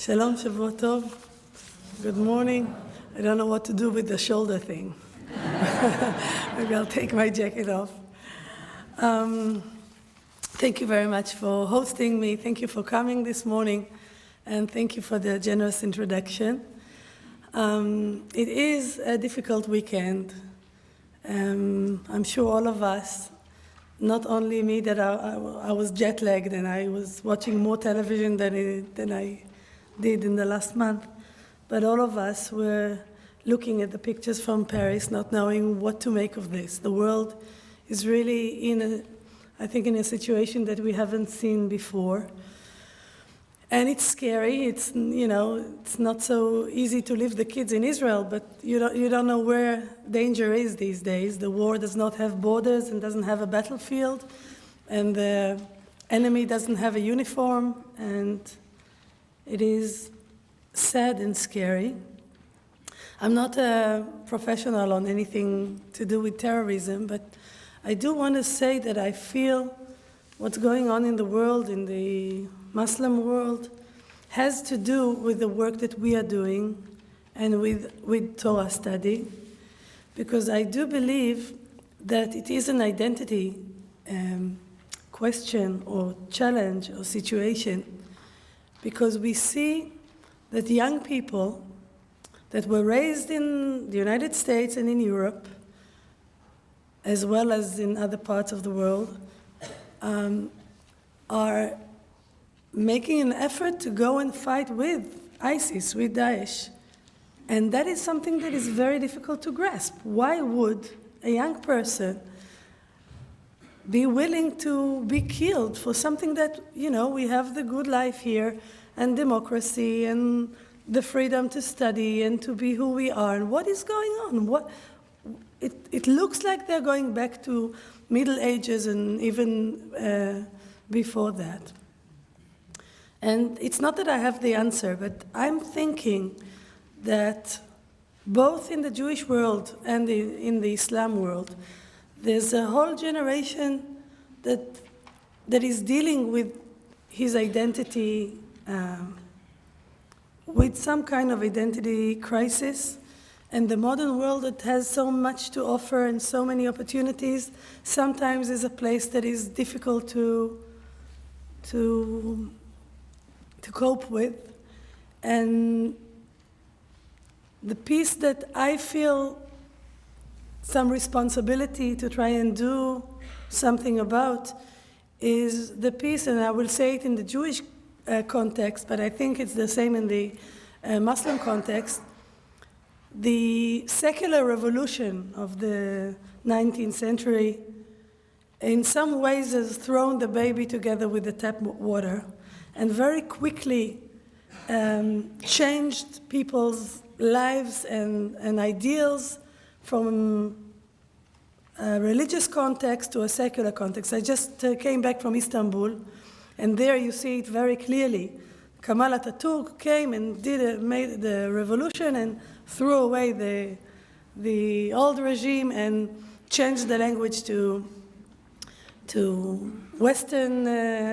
Shalom, Shavua Tov. Good morning. I don't know what to do with the shoulder thing. Maybe I'll take my jacket off. Thank you very much for hosting me. Thank you for coming this morning. And thank you for the generous introduction. It is a difficult weekend. I'm sure all of us, not only me, that I was jet-lagged and I was watching more television than I did in the last month, but all of us were looking at the pictures from Paris, not knowing what to make of this. The world is really in a situation that we haven't seen before. And it's scary. It's not so easy to leave the kids in Israel, but you don't know where danger is these days. The war does not have borders and doesn't have a battlefield, and the enemy doesn't have a uniform, and it is sad and scary. I'm not a professional on anything to do with terrorism, but I do want to say that I feel what's going on in the world, in the Muslim world, has to do with the work that we are doing and with Torah study, because I do believe that it is an identity question or challenge or situation, because we see that young people that were raised in the United States and in Europe, as well as in other parts of the world, are making an effort to go and fight with ISIS, with Daesh. And that is something that is very difficult to grasp. Why would a young person be willing to be killed for something that, we have the good life here and democracy and the freedom to study and to be who we are? And what is going on? It looks like they're going back to Middle Ages and even before that. And it's not that I have the answer, but I'm thinking that both in the Jewish world and in the Islam world, there's a whole generation that is dealing with his identity, with some kind of identity crisis. And the modern world that has so much to offer and so many opportunities sometimes is a place that is difficult to cope with. And the piece that I feel some responsibility to try and do something about is the piece, and I will say it in the Jewish context, but I think it's the same in the Muslim context. The secular revolution of the 19th century in some ways has thrown the baby together with the tap water and very quickly changed people's lives and ideals from a religious context to a secular context. I just came back from Istanbul, and there you see it very clearly. Kemal Atatürk came and made the revolution and threw away the old regime and changed the language to Western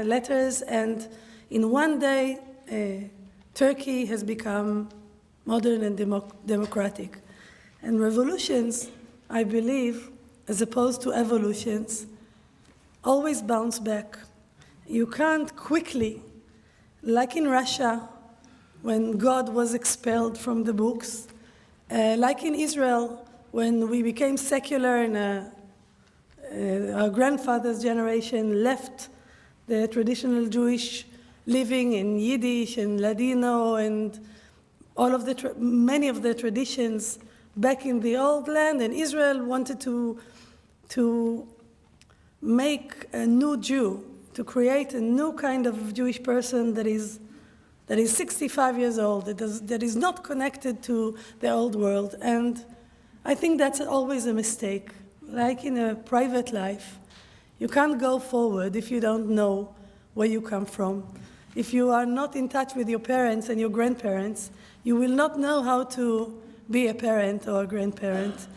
letters. And in one day, Turkey has become modern and democratic. And revolutions, I believe, as opposed to evolutions, always bounce back. You can't quickly, like in Russia, when God was expelled from the books, like in Israel, when we became secular and our grandfather's generation left the traditional Jewish living in Yiddish and Ladino and all of many of the traditions back in the old land, and Israel wanted to make a new Jew, to create a new kind of Jewish person that is 65 years old, that is not connected to the old world. And I think that's always a mistake. Like in a private life, you can't go forward if you don't know where you come from. If you are not in touch with your parents and your grandparents, you will not know how to be a parent or a grandparent.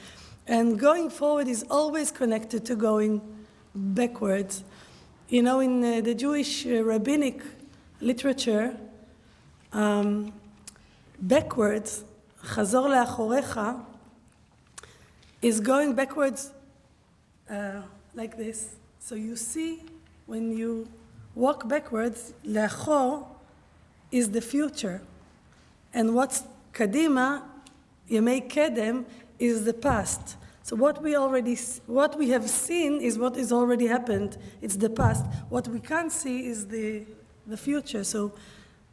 And going forward is always connected to going backwards. In the Jewish rabbinic literature, backwards, חזור לאחוריך, is going backwards like this. So you see, when you walk backwards, לאחור is the future. And what's קדימה, ימי קדם, is the past. So what we have seen is what is already happened. It's the past. What we can't see is the future. So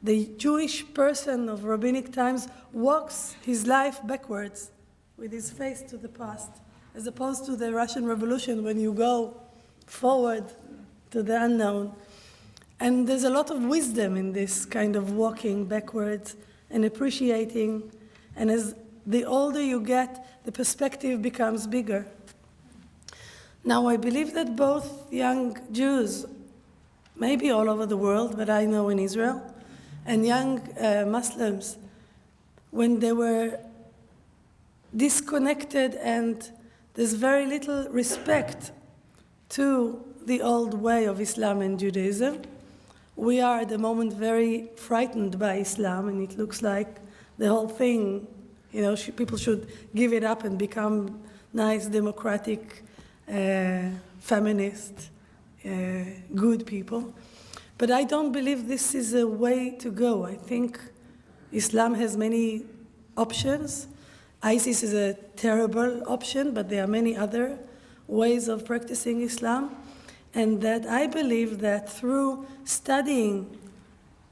the Jewish person of rabbinic times walks his life backwards with his face to the past, as opposed to the Russian Revolution when you go forward to the unknown. And there's a lot of wisdom in this kind of walking backwards and appreciating. And as the older you get, the perspective becomes bigger. Now, I believe that both young Jews, maybe all over the world, but I know in Israel, and young Muslims, when they were disconnected and there's very little respect to the old way of Islam and Judaism, we are at the moment very frightened by Islam, and it looks like the whole thing, people should give it up and become nice, democratic, feminist, good people. But I don't believe this is a way to go. I think Islam has many options. ISIS is a terrible option, but there are many other ways of practicing Islam. And that I believe that through studying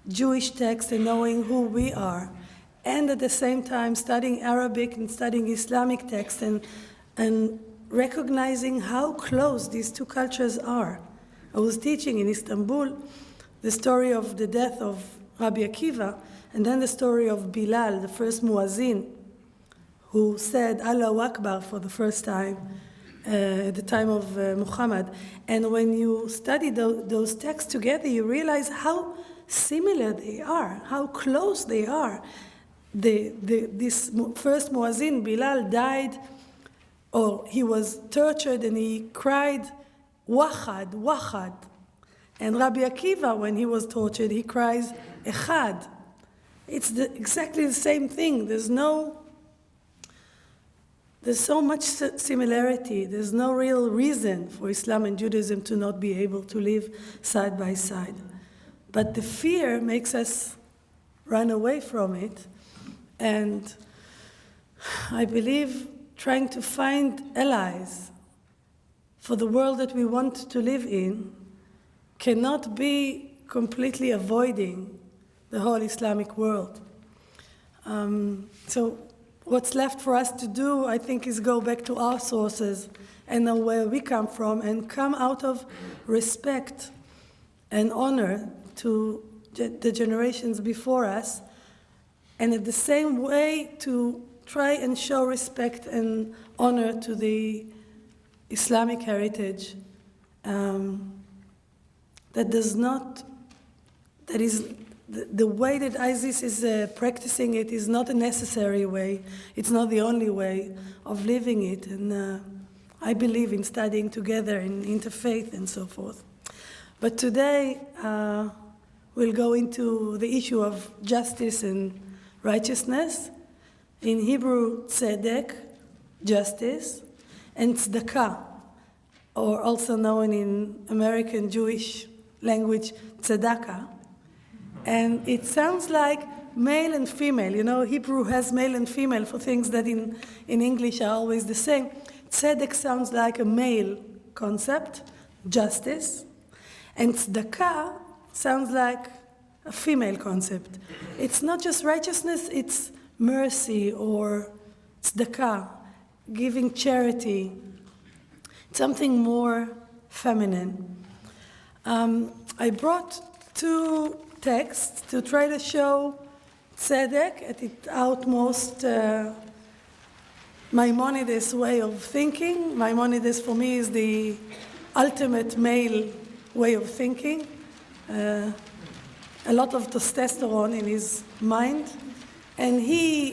Jewish texts and knowing who we are, and at the same time studying Arabic and studying Islamic texts and recognizing how close these two cultures are. I was teaching in Istanbul the story of the death of Rabbi Akiva, and then the story of Bilal, the first muazzin, who said Allahu Akbar for the first time at the time of Muhammad. And when you study those texts together, you realize how similar they are, how close they are. This first muazzin, Bilal, died, or he was tortured, and he cried, Wahad, Wahad. And Rabbi Akiva, when he was tortured, he cries, Echad. It's exactly the same thing. There's so much similarity. There's no real reason for Islam and Judaism to not be able to live side by side. But the fear makes us run away from it. And I believe trying to find allies for the world that we want to live in cannot be completely avoiding the whole Islamic world. So what's left for us to do, I think, is go back to our sources and know where we come from and come out of respect and honor to the generations before us, and at the same way to try and show respect and honor to the Islamic heritage that is the way that ISIS is practicing it is not a necessary way. It's not the only way of living it. And I believe in studying together in interfaith and so forth. But today, we'll go into the issue of justice and righteousness. In Hebrew, tzedek, justice, and tzedakah, or also known in American Jewish language, tzedakah. And it sounds like male and female. Hebrew has male and female for things that in English are always the same. Tzedek sounds like a male concept, justice. And tzedakah sounds like a female concept. It's not just righteousness, it's mercy or tzedakah, giving charity, something more feminine. I brought two texts to try to show tzedek at its utmost Maimonides way of thinking. Maimonides, for me, is the ultimate male way of thinking. A lot of testosterone in his mind. And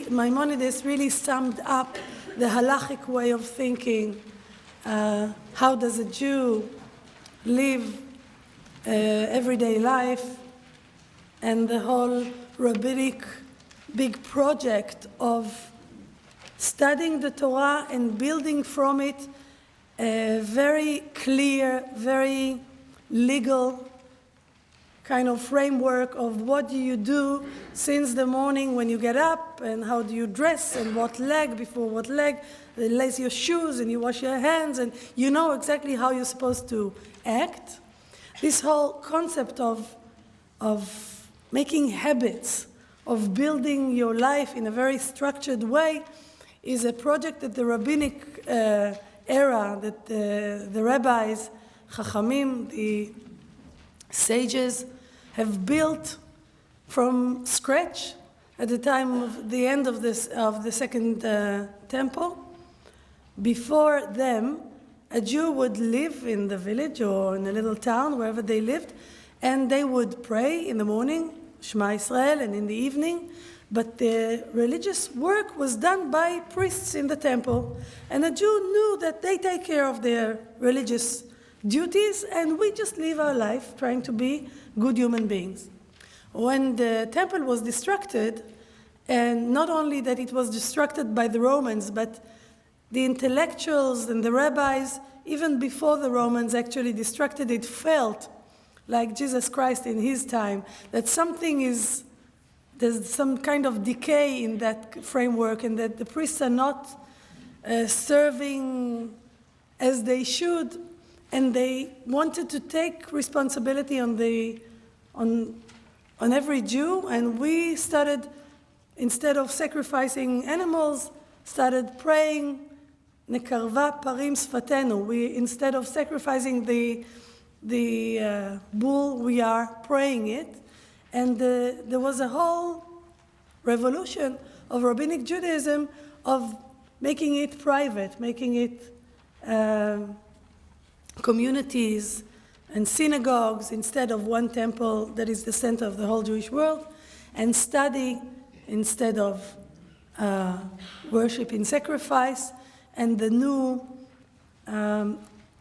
Maimonides, really summed up the halachic way of thinking. How does a Jew live everyday life, and the whole rabbinic big project of studying the Torah and building from it a very clear, very legal kind of framework of what do you do since the morning when you get up, and how do you dress, and what leg before what leg, you lace your shoes and you wash your hands, and you know exactly how you're supposed to act. This whole concept of making habits, of building your life in a very structured way, is a project that the rabbinic era, that the rabbis, chachamim, the sages, have built from scratch at the time of the end of the Second Temple. Before them, a Jew would live in the village or in a little town, wherever they lived, and they would pray in the morning, Shema Israel, and in the evening. But the religious work was done by priests in the temple. And a Jew knew that they take care of their religious duties, and we just live our life trying to be good human beings. When the temple was destructed, and not only that it was destructed by the Romans, but the intellectuals and the rabbis, even before the Romans actually destructed it, felt like Jesus Christ in his time, that there's some kind of decay in that framework, and that the priests are not serving as they should, and they wanted to take responsibility on every Jew. And we started, instead of sacrificing animals, started praying Nekarva parim sfatenu. We, instead of sacrificing the bull, we are praying it. And there was a whole revolution of rabbinic Judaism of making it private, making it communities and synagogues instead of one temple that is the center of the whole Jewish world, and study instead of worship in sacrifice, and the new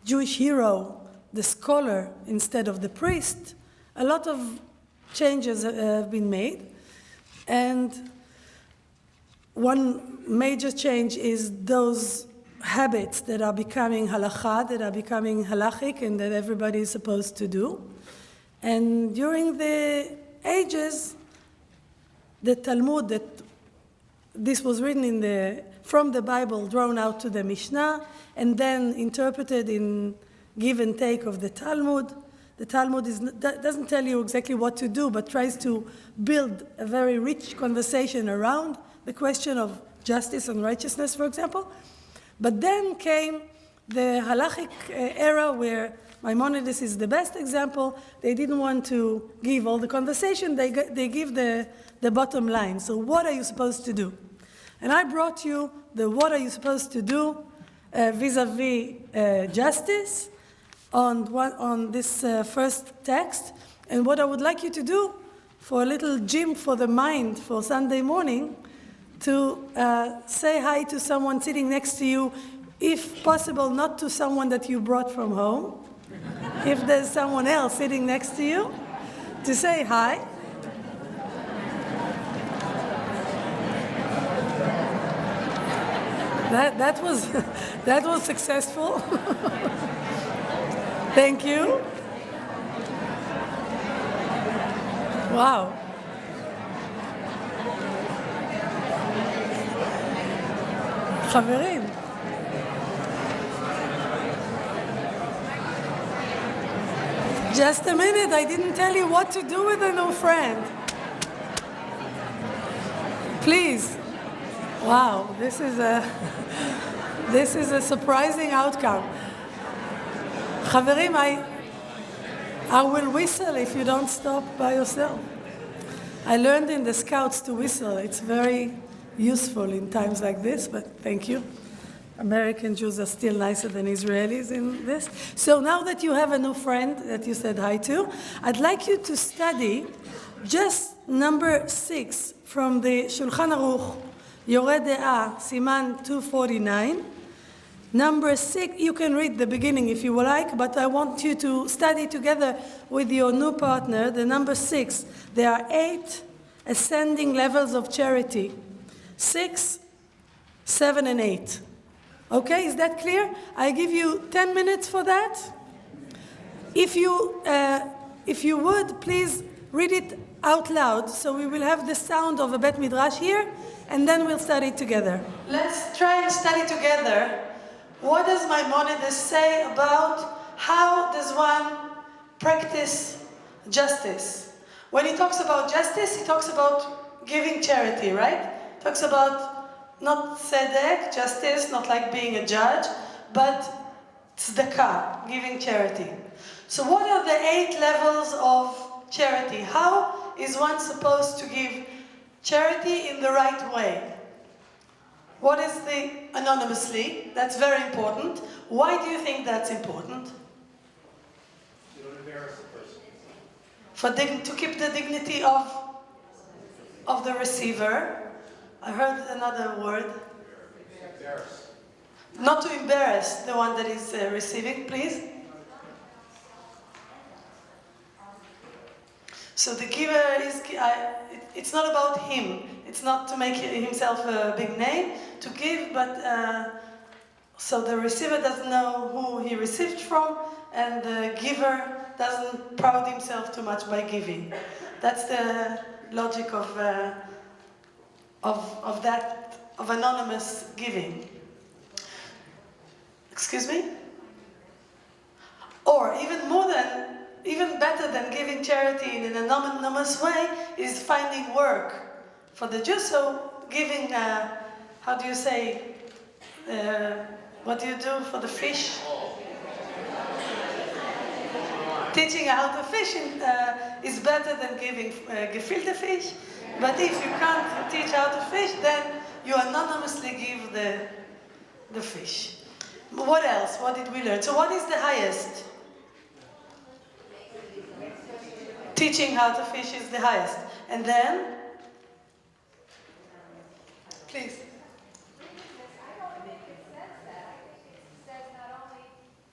Jewish hero, the scholar, instead of the priest. A lot of changes have been made, and one major change is those habits that are becoming halakha, that are becoming halachic, and that everybody is supposed to do. And during the ages, the Talmud, that this was written from the Bible, drawn out to the Mishnah, and then interpreted in give and take of the Talmud. The Talmud doesn't tell you exactly what to do, but tries to build a very rich conversation around the question of justice and righteousness, for example. But then came the halachic era, where Maimonides is the best example. They didn't want to give all the conversation, they give the bottom line. So what are you supposed to do? And I brought you the what are you supposed to do vis-a-vis justice on this first text. And what I would like you to do for a little gym for the mind for Sunday morning, to say hi to someone sitting next to you, if possible, not to someone that you brought from home. If there's someone else sitting next to you, to say hi. That was successful. Thank you. Wow. חברים. Just a minute, I didn't tell you what to do with a new friend. Please. Wow, this is a surprising outcome. חברים, I will whistle if you don't stop by yourself. I learned in the Scouts to whistle. It's very useful in times like this, but thank you. American Jews are still nicer than Israelis in this. So now that you have a new friend that you said hi to, I'd like you to study just number 6 from the Shulchan Aruch, Yoreh De'ah, Siman 249. Number 6, you can read the beginning if you would like, but I want you to study together with your new partner, the number 6. There are 8 ascending levels of charity. 6, 7, and 8. Okay, is that clear? I give you 10 minutes for that. If you would, please read it out loud, so we will have the sound of a Bet Midrash here, and then we'll study together. Let's try and study together. What does Maimonides say about how does one practice justice? When he talks about justice, he talks about giving charity, right? Talks about not tzedek, justice, not like being a judge, but tzedakah, giving charity. So what are the 8 levels of charity? How is one supposed to give charity in the right way? What is the anonymously? That's very important. Why do you think that's important? You don't embarrass the person. To keep the dignity of the receiver. I heard another word. Embarrass. Not to embarrass the one that is receiving, please. So the giver is, it's not about him. It's not to make himself a big name to give, but so the receiver doesn't know who he received from, and the giver doesn't proud himself too much by giving. That's the logic of anonymous giving. Excuse me? Or even better than giving charity in an anonymous way is finding work for the Jews. So giving, how do you say, what do you do for the fish? Teaching how to fish is better than giving gefilte fish. But if you can't teach how to fish, then you anonymously give the fish. What else? What did we learn? So what is the highest? Teaching how to fish is the highest. And then? Please. I don't think it says that. I think it says not only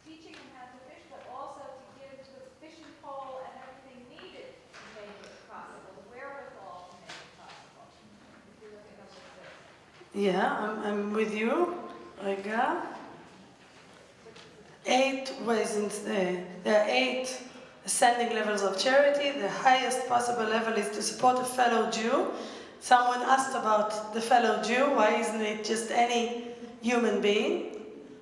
teaching them how to fish, but also to give the fishing pole and everything needed to make it possible, the wherewithal to make it possible. If you look at number 6. Yeah, I'm with you. Rega. 8 ways there are 8 ascending levels of charity. The highest possible level is to support a fellow Jew. Someone asked about the fellow Jew. Why isn't it just any human being?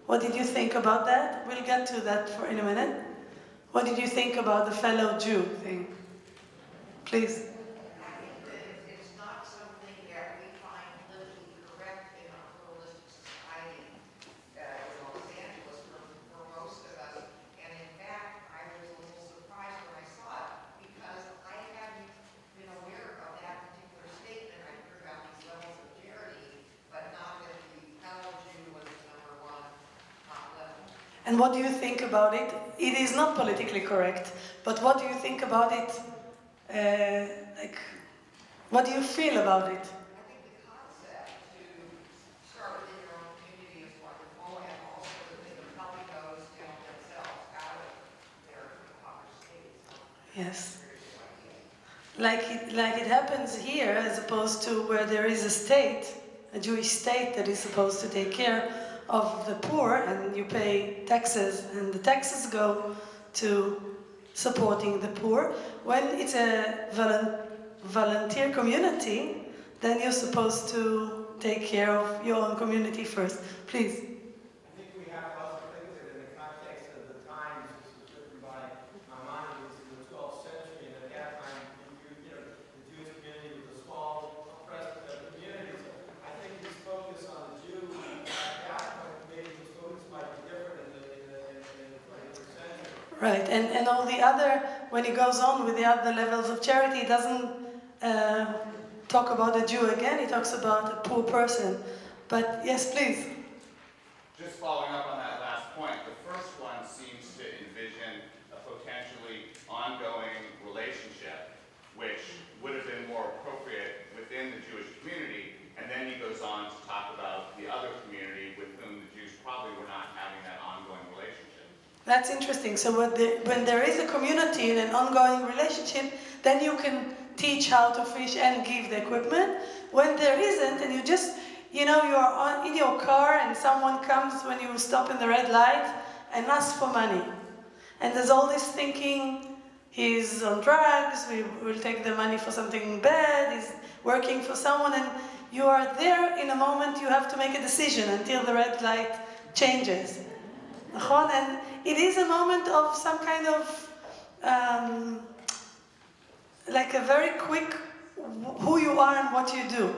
What did you think about that? We'll get to that in a minute. What did you think about the fellow Jew thing? Please. It's not something that we find politically correct in our pluralistic society in Los Angeles for most of us. And in fact, I was a little surprised when I saw it because I hadn't been aware of that particular statement. I heard about these levels of charity, but not that the fellow Jew was the number 1 top level. And what do you think about it? It is not politically correct, but what do you think about it? What do you feel about it? I think the concept to start within your own community is wonderful, and also to think of helping those to help themselves out of their impoverished states. Yes. Like it happens here, as opposed to where there is a state, a Jewish state that is supposed to take care of the poor, and you pay taxes, and the taxes go to supporting the poor. When it's a volunteer community, then you're supposed to take care of your own community first. Please. I think we have to also think of it in the context of the times. This was written by Maimonides in the 12th century, and at that time, the Jewish community was a small, oppressed community. So I think his focus on the Jew at that point, maybe his focus might be different in the 21st century. Right, and all the other, when he goes on with the other levels of charity, he doesn't talk about the Jew again, he talks about a poor person. But yes, please. Just following up on that last point, the first one seems to envision a potentially ongoing relationship, which would have been more appropriate within the Jewish community, and then he goes on to talk about the other community with whom the Jews probably were not having that ongoing relationship. That's interesting. So when there is a community and an ongoing relationship, then you can teach how to fish and give the equipment. When there isn't, and you just, you are in your car and someone comes when you stop in the red light and asks for money. And there's all this thinking, he's on drugs, we will take the money for something bad, he's working for someone, and you are there in a moment you have to make a decision until the red light changes. And it is a moment of some kind of, like a very quick, who you are and what you do.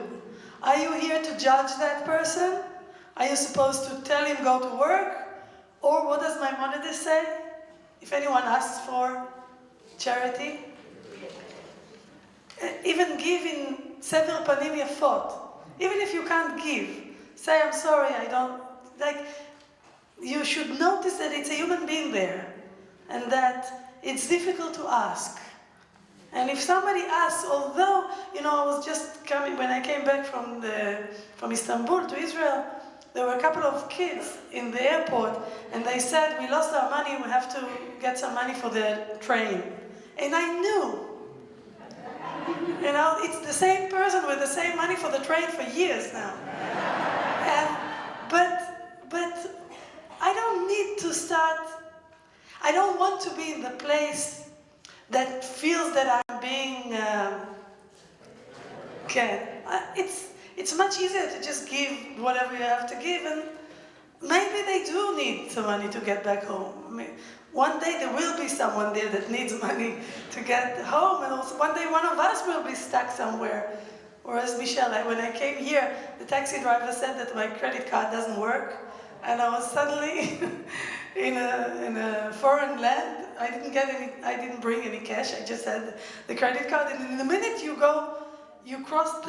Are you here to judge that person? Are you supposed to tell him go to work? Or what does Maimonides say? If anyone asks for charity, even give in sever panim yafot. Even if you can't give, say, I'm sorry, I don't, like, you should notice that it's a human being there and that it's difficult to ask. And if somebody asks, although, I was just coming, when I came back from Istanbul to Israel, there were a couple of kids in the airport and they said, we lost our money, we have to get some money for the train. And I knew, it's the same person with the same money for the train for years now. But I don't need to start, I don't want to be in the place that feels that I'm being, it's much easier to just give whatever you have to give, and maybe they do need some money to get back home. I mean, one day there will be someone there that needs money to get home, and also one day one of us will be stuck somewhere. Or as Michelle, when I came here, the taxi driver said that my credit card doesn't work, and I was suddenly in a foreign land. I didn't bring any cash. I just had the credit card, and in the minute you cross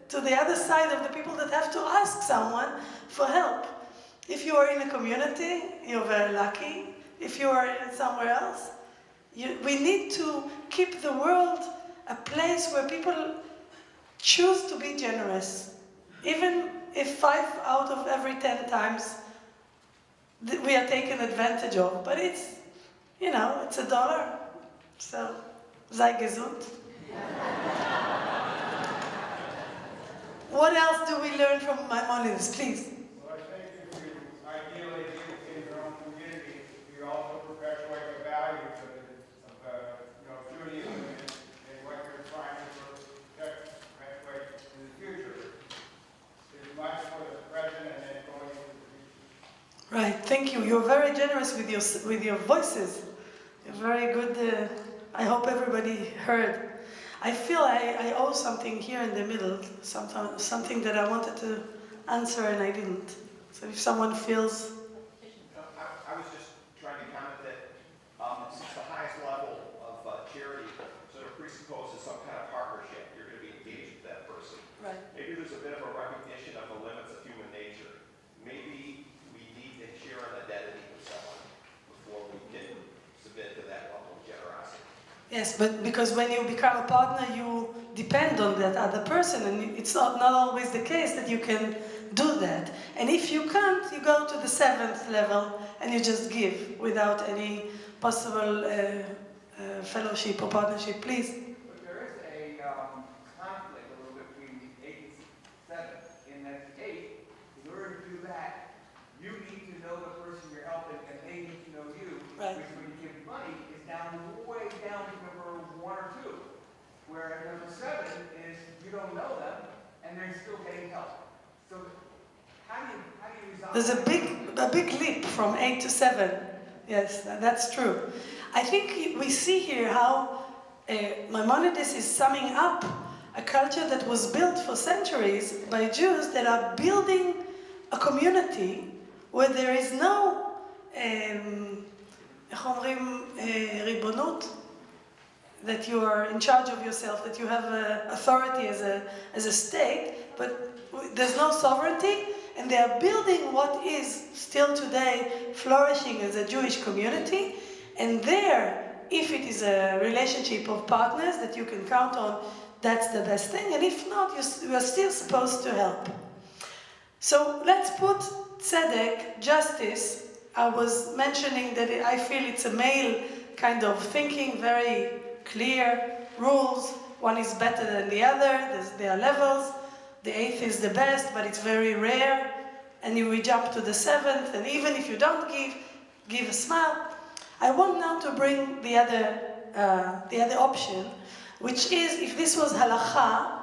to the other side of the people that have to ask someone for help. If you are in a community, you're very lucky. If you are somewhere else, we need to keep the world a place where people choose to be generous. Even if 5 out of every 10 times we are taken advantage of. But it's, it's $1. So, sei gesund. What else do we learn from Maimonides, please? Well, I think if you ideally in your own community, you also perpetuate the values of Judaism and what you're trying to protect in the future. It's much for the present and then going into the future. Right, thank you. You're very generous with your voices. You're very good. I hope everybody heard. I feel I owe something here in the middle, something that I wanted to answer and I didn't. So if someone feels... I was just trying to comment that since the highest level of charity sort of presupposes some kind of partnership, you're going to be engaged with that person. Right. Maybe there's a bit of a recognition of the limits of human nature. Maybe we need to share an identity with someone before we can submit to that level of generosity. Yes, but because when you become a partner, you depend on that other person, and it's not always the case that you can do that. And if you can't, you go to the 7th level and you just give without any possible fellowship or partnership. Please. But there is a conflict a little bit between 8 and 7, in that 8, in order to do that, you need to know the person you're helping, and they need to know you. Right. Which, when you give money, is way down to number 1 or 2. Where number 7 is you don't know them, and they're still getting help. So how do you resolve? There's a big leap from 8 to 7. Yes, that's true. I think we see here how Maimonides is summing up a culture that was built for centuries by Jews that are building a community where there is no איך אומרים, ריבונות, that you are in charge of yourself, that you have authority as a state, but there's no sovereignty, and they are building what is still today flourishing as a Jewish community, and there, if it is a relationship of partners that you can count on, that's the best thing, and if not, you are still supposed to help. So let's put tzedek, justice. I was mentioning that I feel it's a male kind of thinking, very clear rules, one is better than the other, there are levels. The 8th is the best, but it's very rare. And we jump to the 7th, and even if you don't give a smile. I want now to bring the other option, which is, if this was halacha,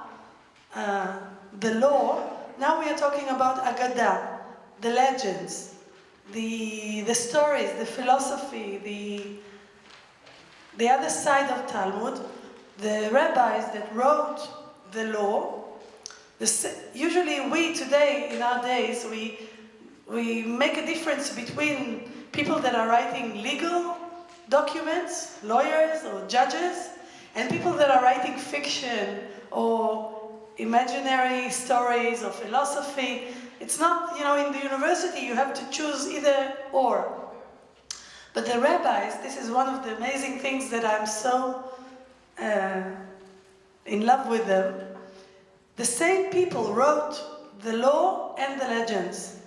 the law, now we are talking about agadah, the legends, the stories, the philosophy, the other side of Talmud, the rabbis that wrote the law. Usually we today, in our days, we make a difference between people that are writing legal documents, lawyers or judges, and people that are writing fiction or imaginary stories or philosophy. It's not, in the university you have to choose either or. But the rabbis, this is one of the amazing things that I'm so in love with them. The same people wrote the law and the legends.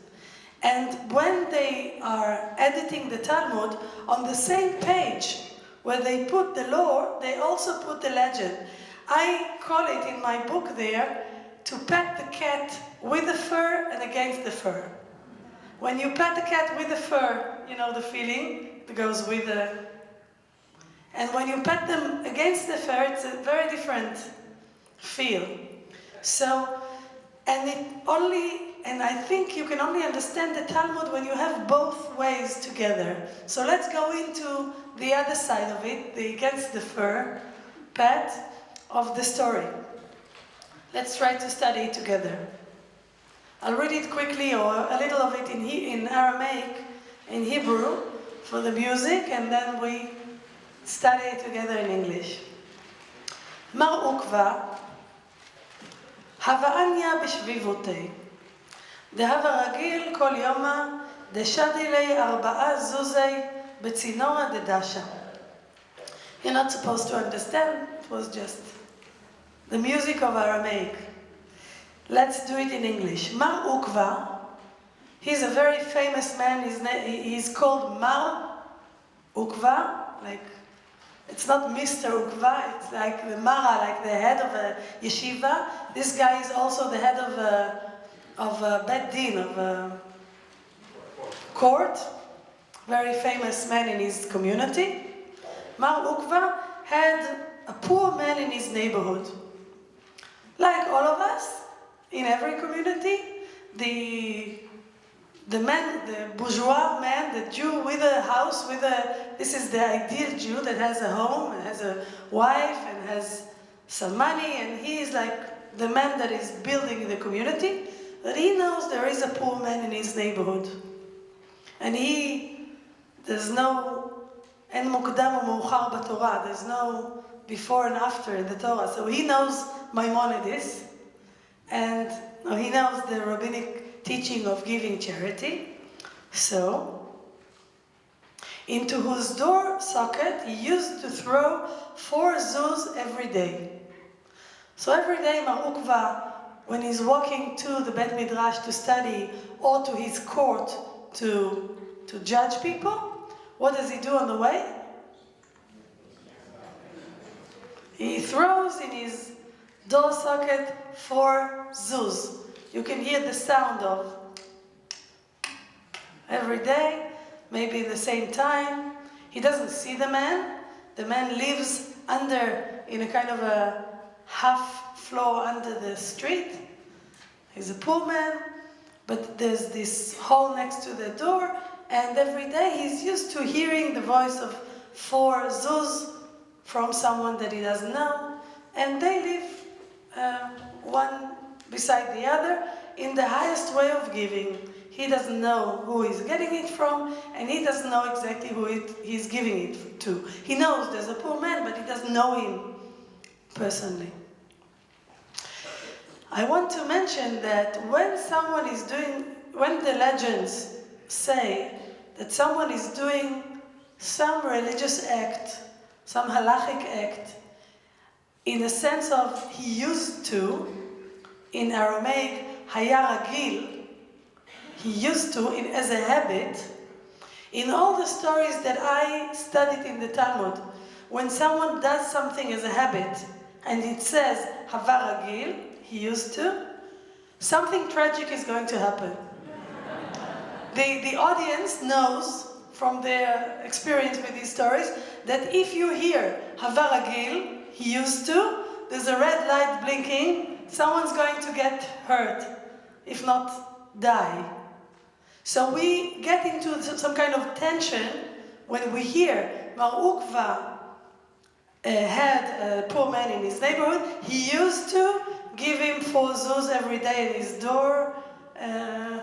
And when they are editing the Talmud, on the same page where they put the law, they also put the legend. I call it in my book there, to pet the cat with the fur and against the fur. When you pet the cat with the fur, the feeling that goes with the... And when you pet them against the fur, it's a very different feel. So, and I think you can only understand the Talmud when you have both ways together. So let's go into the other side of it, the against the fur part of the story. Let's try to study it together. I'll read it quickly, or a little of it in Aramaic, in Hebrew, for the music, and then we study it together in English. Mar Ukva, Hava'anya בשביבותי. דהבה רגיל כל יומה, דשדי לי 4 זוזי בצינורה דדשה. You're not supposed to understand, it was just the music of Aramaic. Let's do it in English. Mar Ukva, he's a very famous man, he's called Mar Ukva, like, it's not Mr. Ukva, it's like the Mara, like the head of a yeshiva. This guy is also the head of a Bet Din, of a court. Very famous man in his community. Mar Ukva had a poor man in his neighborhood. Like all of us, in every community, the man, the bourgeois man, the Jew with a house, this is the ideal Jew that has a home and has a wife and has some money, and he is like the man that is building the community, but he knows there is a poor man in his neighborhood. And there's no, en mukdam u'meuchar b'Torah, there's no before and after in the Torah. So he knows Maimonides, and he knows the rabbinic teaching of giving charity. So, into whose door socket he used to throw 4 zuz every day. So every day Mar Ukva, when he's walking to the Bet Midrash to study or to his court to judge people, what does he do on the way? He throws in his door socket 4 zuz. You can hear the sound of every day, maybe at the same time. He doesn't see the man. The man lives in a kind of a half floor under the street. He's a poor man, but there's this hole next to the door, and every day he's used to hearing the voice of 4 zuz from someone that he doesn't know, and they live one beside the other in the highest way of giving. He doesn't know who he's getting it from, and he doesn't know exactly who he's giving it to. He knows there's a poor man, but he doesn't know him personally. I want to mention that when the legends say that someone is doing some religious act, some halachic act, in the sense of he used to, in Aramaic, haya ragil, he used to, as a habit, in all the stories that I studied in the Talmud, when someone does something as a habit, and it says, Hava Ragil, he used to, something tragic is going to happen. The audience knows from their experience with these stories that if you hear Hava Ragil, he used to, there's a red light blinking, someone's going to get hurt, if not die. So we get into some kind of tension when we hear Mar Ukva had a poor man in his neighborhood. He used to give him 4 zuz every day in his door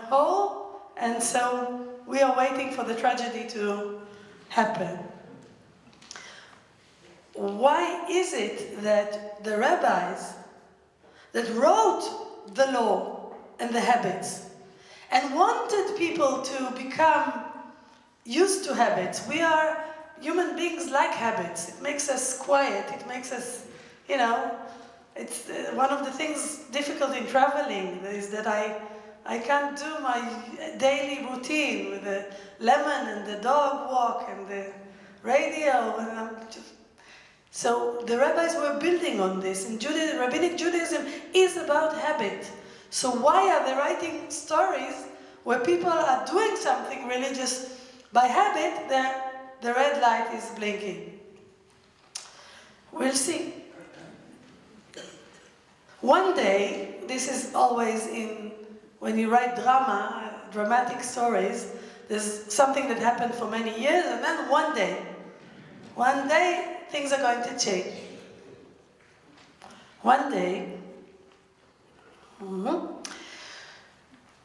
hole, and so we are waiting for the tragedy to happen. Why is it that the rabbis that wrote the law and the habits and wanted people to become used to habits? We are human beings like habits. It makes us quiet. It makes us, it's one of the things difficult in traveling is that I can't do my daily routine with the lemon and the dog walk and the radio. So the rabbis were building on this, and Rabbinic Judaism is about habit. So why are they writing stories where people are doing something religious by habit? The red light is blinking. We'll see. One day, this is always when you write dramatic stories, there's something that happened for many years, and then one day, things are going to change. One day,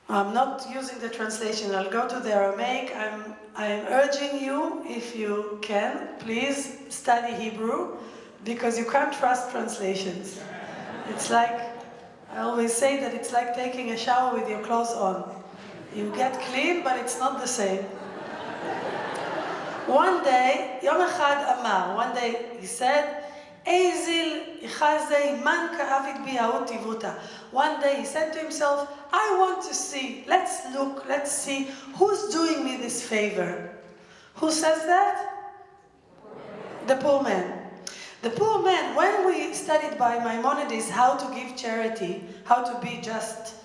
I'm not using the translation, I'll go to the Aramaic. I'm urging you, if you can, please study Hebrew, because you can't trust translations. It's like, I always say that it's like taking a shower with your clothes on. You get clean, but it's not the same. One day, Yom Echad Amar, one day he said, Eizil Ichazei Man Ka'avik Biyahut Tivuta. One day he said to himself, I want to see, let's see who's doing me this favor. Who says that? The poor man. The poor man, when we studied by Maimonides how to give charity, how to be just,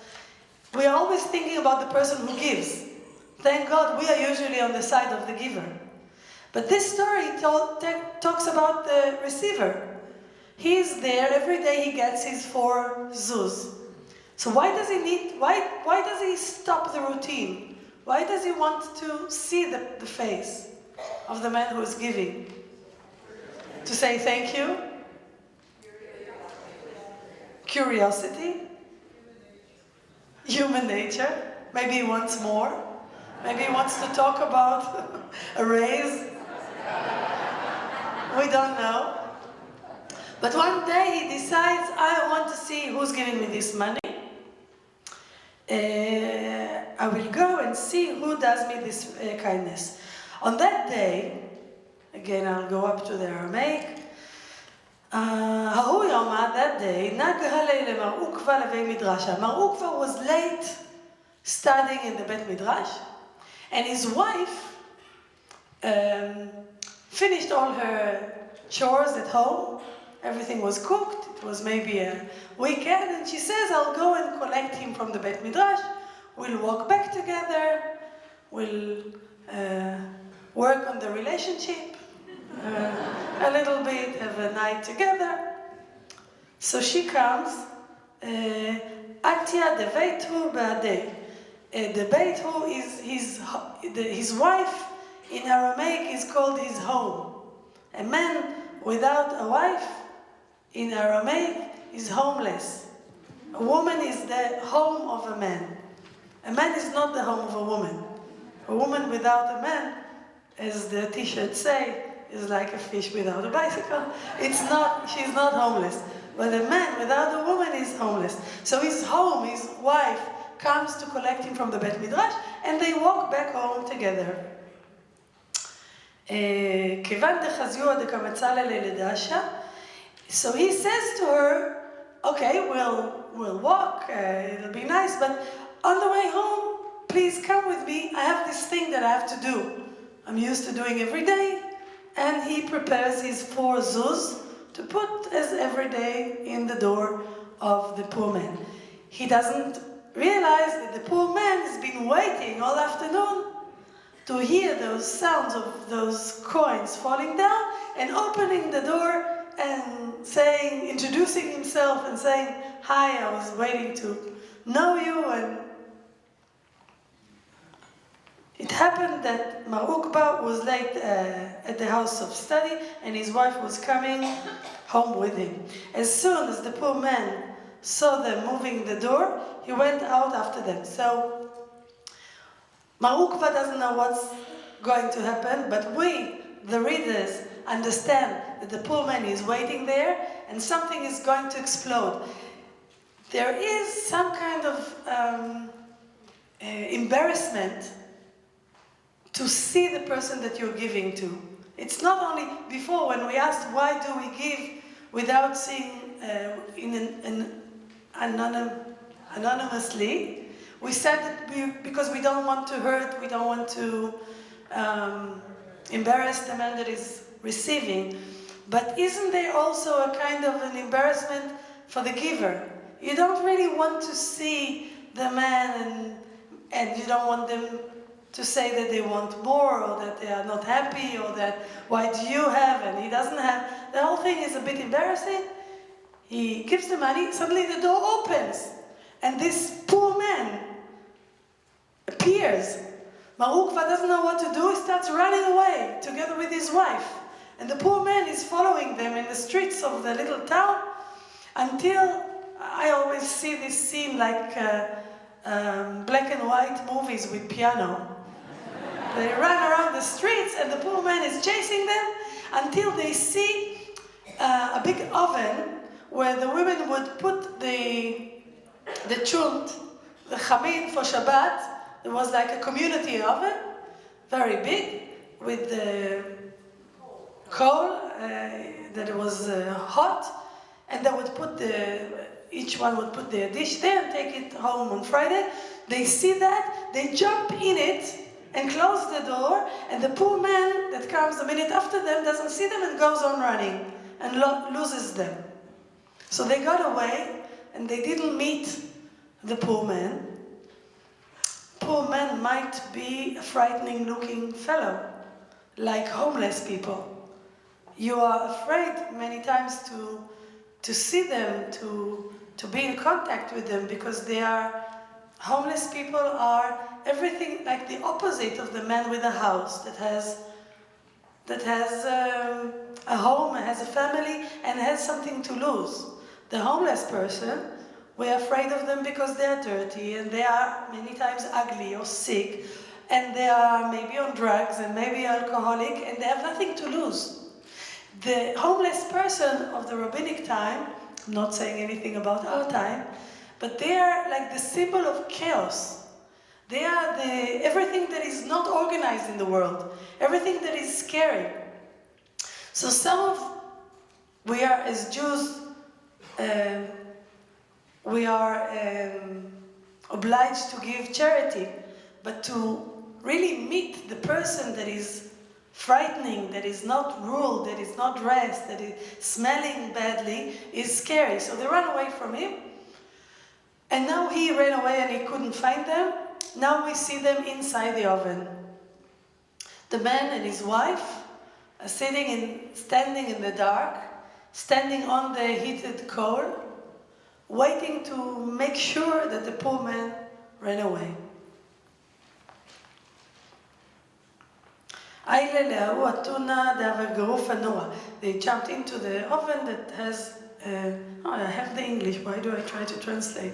we are always thinking about the person who gives. Thank God we are usually on the side of the giver. But this story talks about the receiver. He's there, every day he gets his 4 zuz. So why does he stop the routine? Why does he want to see the face of the man who is giving? To say thank you? Curiosity? Human nature? Maybe he wants more? Maybe he wants to talk about a raise? We don't know. But one day he decides, I want to see who's giving me this money. I will go and see who does me this kindness. On that day, again I'll go up to the Aramaic, that day, Mar Ukva was late studying in the Bet Midrash, and his wife finished all her chores at home. Everything was cooked. It was maybe a weekend, and she says, I'll go and collect him from the Bet Midrash. We'll walk back together. We'll work on the relationship a little bit, have a night together. So she comes. Atia de Beitu Ba'adeh. The Beitu is his wife. In Aramaic is called his home. A man without a wife in Aramaic is homeless. A woman is the home of a man. A man is not the home of a woman. A woman without a man, as the t-shirt say, is like a fish without a bicycle. She's not homeless. But a man without a woman is homeless. So his home, his wife, comes to collect him from the Bet Midrash, and they walk back home together. So he says to her, okay, we'll walk, it'll be nice, but on the way home, please come with me. I have this thing that I have to do. I'm used to doing every day. And he prepares his 4 zuz to put as every day in the door of the poor man. He doesn't realize that the poor man has been waiting all afternoon to hear those sounds of those coins falling down and opening the door and saying, introducing himself and saying, "Hi, I was waiting to know you." And it happened that Mar Ukba was late at the house of study, and his wife was coming home with him. As soon as the poor man saw them moving the door, he went out after them. So Mar Ukba doesn't know what's going to happen, but we, the readers, understand that the poor man is waiting there, and something is going to explode. There is some kind of embarrassment to see the person that you're giving to. It's not only before when we asked why do we give without seeing anonymously, we said that because we don't want to hurt, we don't want to embarrass the man that is receiving. But isn't there also a kind of an embarrassment for the giver? You don't really want to see the man and you don't want them to say that they want more or that they are not happy or that why do you have and he doesn't have. The whole thing is a bit embarrassing. He gives the money, suddenly the door opens and this poor man appears. Mar Ukva doesn't know what to do. He starts running away together with his wife. And the poor man is following them in the streets of the little town until I always see this scene like black and white movies with piano. They run around the streets and the poor man is chasing them until they see a big oven where the women would put the chunt, the chamin for Shabbat. It was like a community oven, very big, with the coal that it was hot, and they would put each one would put their dish there and take it home on Friday. They see that, they jump in it and close the door, and the poor man that comes a minute after them doesn't see them and goes on running and loses them. So they got away and they didn't meet the poor man. Poor man might be a frightening looking fellow, like homeless people. You are afraid many times to see them, to be in contact with them, because they are, homeless people are everything like the opposite of the man with a house that has a home, has a family, and has something to lose. The homeless person, we're afraid of them because they are dirty and they are many times ugly or sick, and they are maybe on drugs and maybe alcoholic, and they have nothing to lose. The homeless person of the rabbinic time, I'm not saying anything about our time, but they are like the symbol of chaos. They are everything that is not organized in the world, everything that is scary. So we are as Jews, we are obliged to give charity, but to really meet the person that is frightening, that is not ruled, that is not dressed, that is smelling badly, is scary. So they run away from him. And now he ran away and he couldn't find them. Now we see them inside the oven. The man and his wife are standing in the dark, standing on the heated coal, waiting to make sure that the poor man ran away. They jumped into the oven that has, I have the English, why do I try to translate?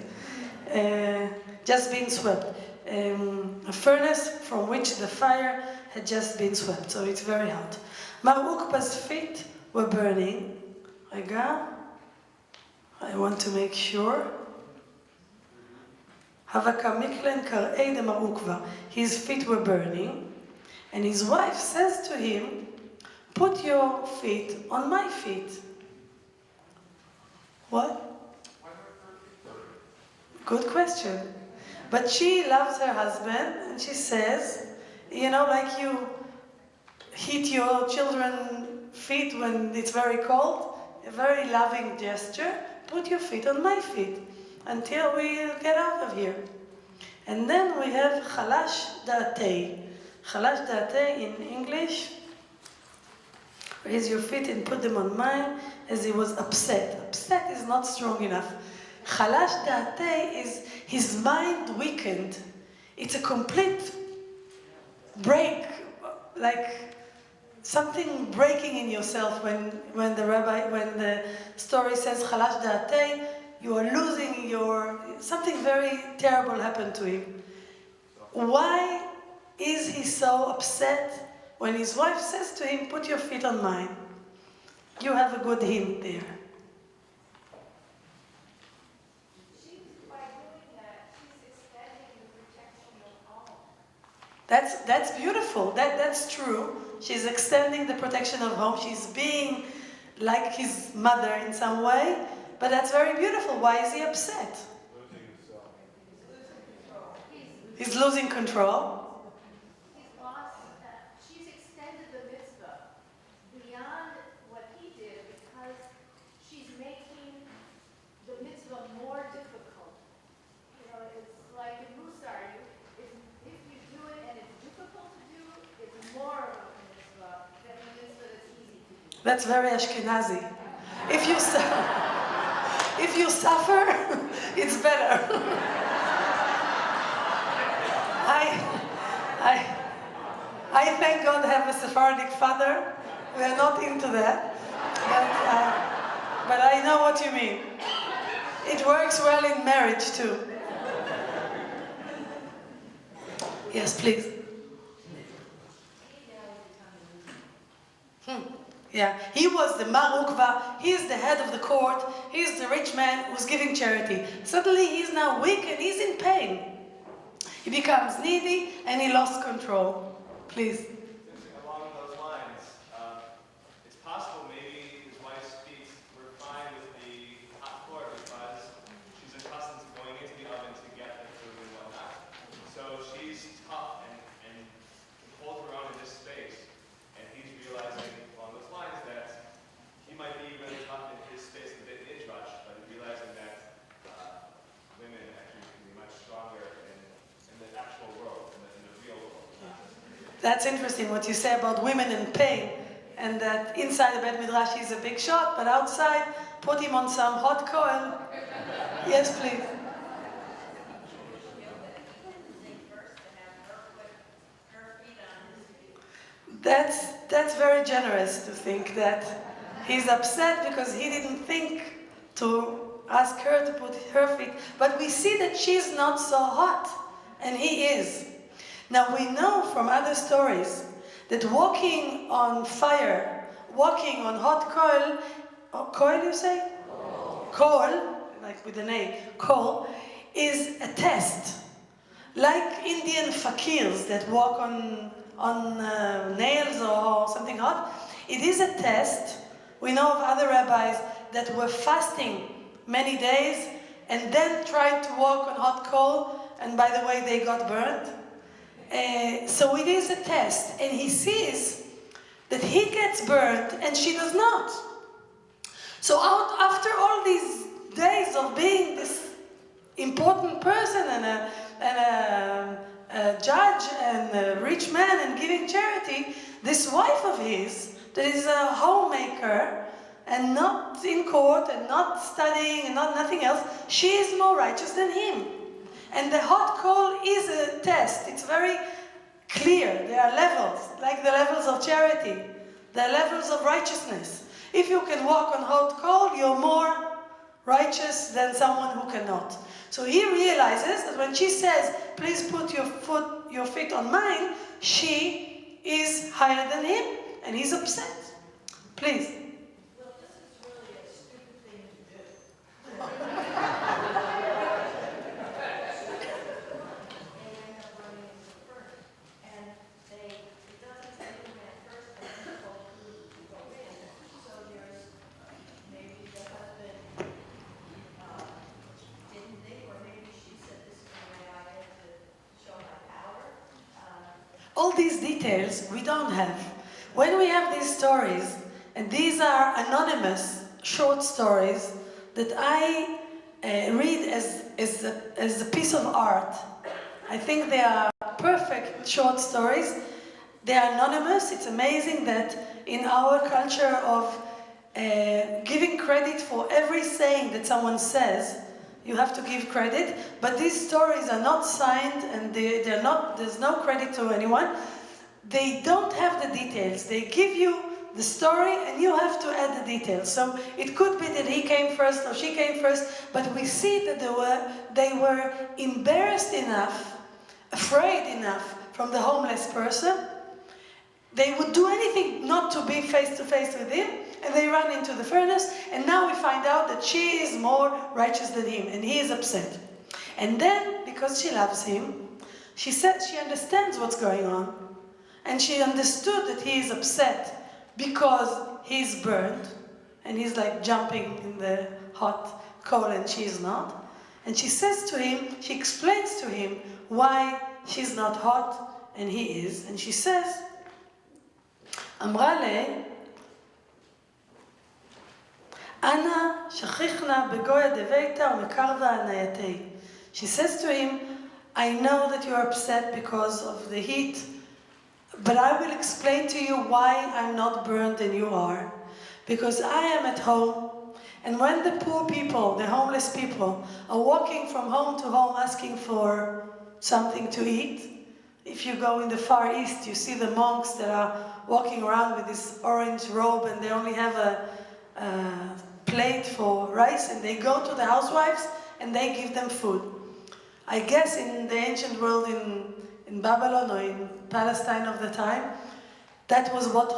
Just been swept. A furnace from which the fire had just been swept, so it's very hot. Mar Ukba's feet were burning. I want to make sure. His feet were burning, and his wife says to him, "Put your feet on my feet." What? Good question. But she loves her husband, and she says, like you heat your children's feet when it's very cold, a very loving gesture, put your feet on my feet until we get out of here. And then we have Chalash Da'atei. Chalash Da'atei in English, raise your feet and put them on mine, as he was upset. Upset is not strong enough. Chalash Da'atei is his mind weakened. It's a complete break, like something breaking in yourself when the story says Chalash Da'atei, you are losing something very terrible happened to him. Why is he so upset when his wife says to him, put your feet on mine? You have a good hint there. By doing that, she's extending the protection of home. That's beautiful. That's true. She's extending the protection of home. She's being like his mother in some way. But that's very beautiful. Why is he upset? He's losing control. He's lost, she's extended the mitzvah beyond what he did because she's making the mitzvah more difficult. You know, it's like in Musar, if you do it and it's difficult to do, it's more of a mitzvah than a mitzvah that's easy to do. That's very Ashkenazi. If you suffer, it's better. I thank God I have a Sephardic father. We are not into that. But I know what you mean. It works well in marriage too. Yes, please. Yeah, he was the Mar Ukva, he's the head of the court, he's the rich man who's giving charity. Suddenly he's now weak and he's in pain. He becomes needy and he lost control. Please. Along those lines, it's possible maybe his wife's feet were fine with the hot floor because she's accustomed to going into the oven to get the food and whatnot. So she's tough and holds her own in this space. And he's realizing along those lines that he might be really tough in his space a bit Midrash, but realizing that women actually can be much stronger in the actual world, in the real world. That's interesting what you say about women and pain, and that inside the Bet Midrash he's a big shot, but outside, put him on some hot coil. Yes, please. That's very generous to think that he's upset because he didn't think to ask her to put her feet. But we see that she's not so hot, and he is. Now we know from other stories that walking on fire, walking on hot coal you say? Coal, like with an A, coal, is a test. Like Indian fakirs that walk on nails or something hot, it is a test. We know of other rabbis that were fasting many days and then tried to walk on hot coal, and by the way, they got burned. So it is a test, and he sees that he gets burned and she does not. So after all these days of being this important person and a judge and a rich man and giving charity, this wife of his, that is a homemaker and not in court and not studying and nothing else, she is more righteous than him. And the hot coal is a test. It's very clear. There are levels, like the levels of charity. There are levels of righteousness. If you can walk on hot coal, you're more righteous than someone who cannot. So he realizes that when she says, please put your feet on mine, she is higher than him, and he's upset. Please. Well, this is really a stupid thing to do. All these details we don't have. When we have these stories, and these are anonymous short stories that I read as a piece of art. I think they are perfect short stories. They are anonymous. It's amazing that in our culture of giving credit for every saying that someone says, you have to give credit, but these stories are not signed and there's no credit to anyone. They don't have the details. They give you the story and you have to add the details. So it could be that he came first or she came first, but we see that they were embarrassed enough, afraid enough from the homeless person. They would do anything not to be face to face with him, and they run into the furnace, and now we find out that she is more righteous than him, and he is upset. And then, because she loves him, she says she understands what's going on, and she understood that he is upset because he's burned, and he's like jumping in the hot coal, and she is not. And she says to him, she explains to him why she's not hot, and he is, and she says, אמרה לי, אנא שכיחנה בגויה דביתה ומקרבה ענייתי. She says to him, I know that you're upset because of the heat, but I will explain to you why I'm not burned and you are. Because I am at home, and when the poor people, the homeless people, are walking from home to home asking for something to eat, if you go in the Far East, you see the monks that are walking around with this orange robe and they only have a plate for rice, and they go to the housewives and they give them food. I guess in the ancient world in Babylon or in Palestine of the time, that was what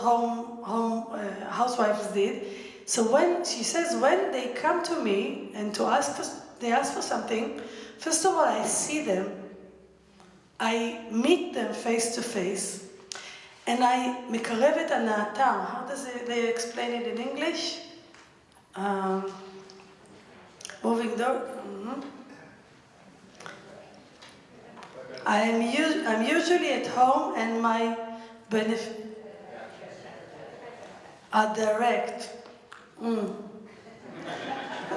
housewives did. So when she says, when they come to me and they ask for something, first of all, I see them, I meet them face to face, and I מקרבת הנאתם. How does they explain it in English? Moving door. I'm usually at home, and my benefit are direct.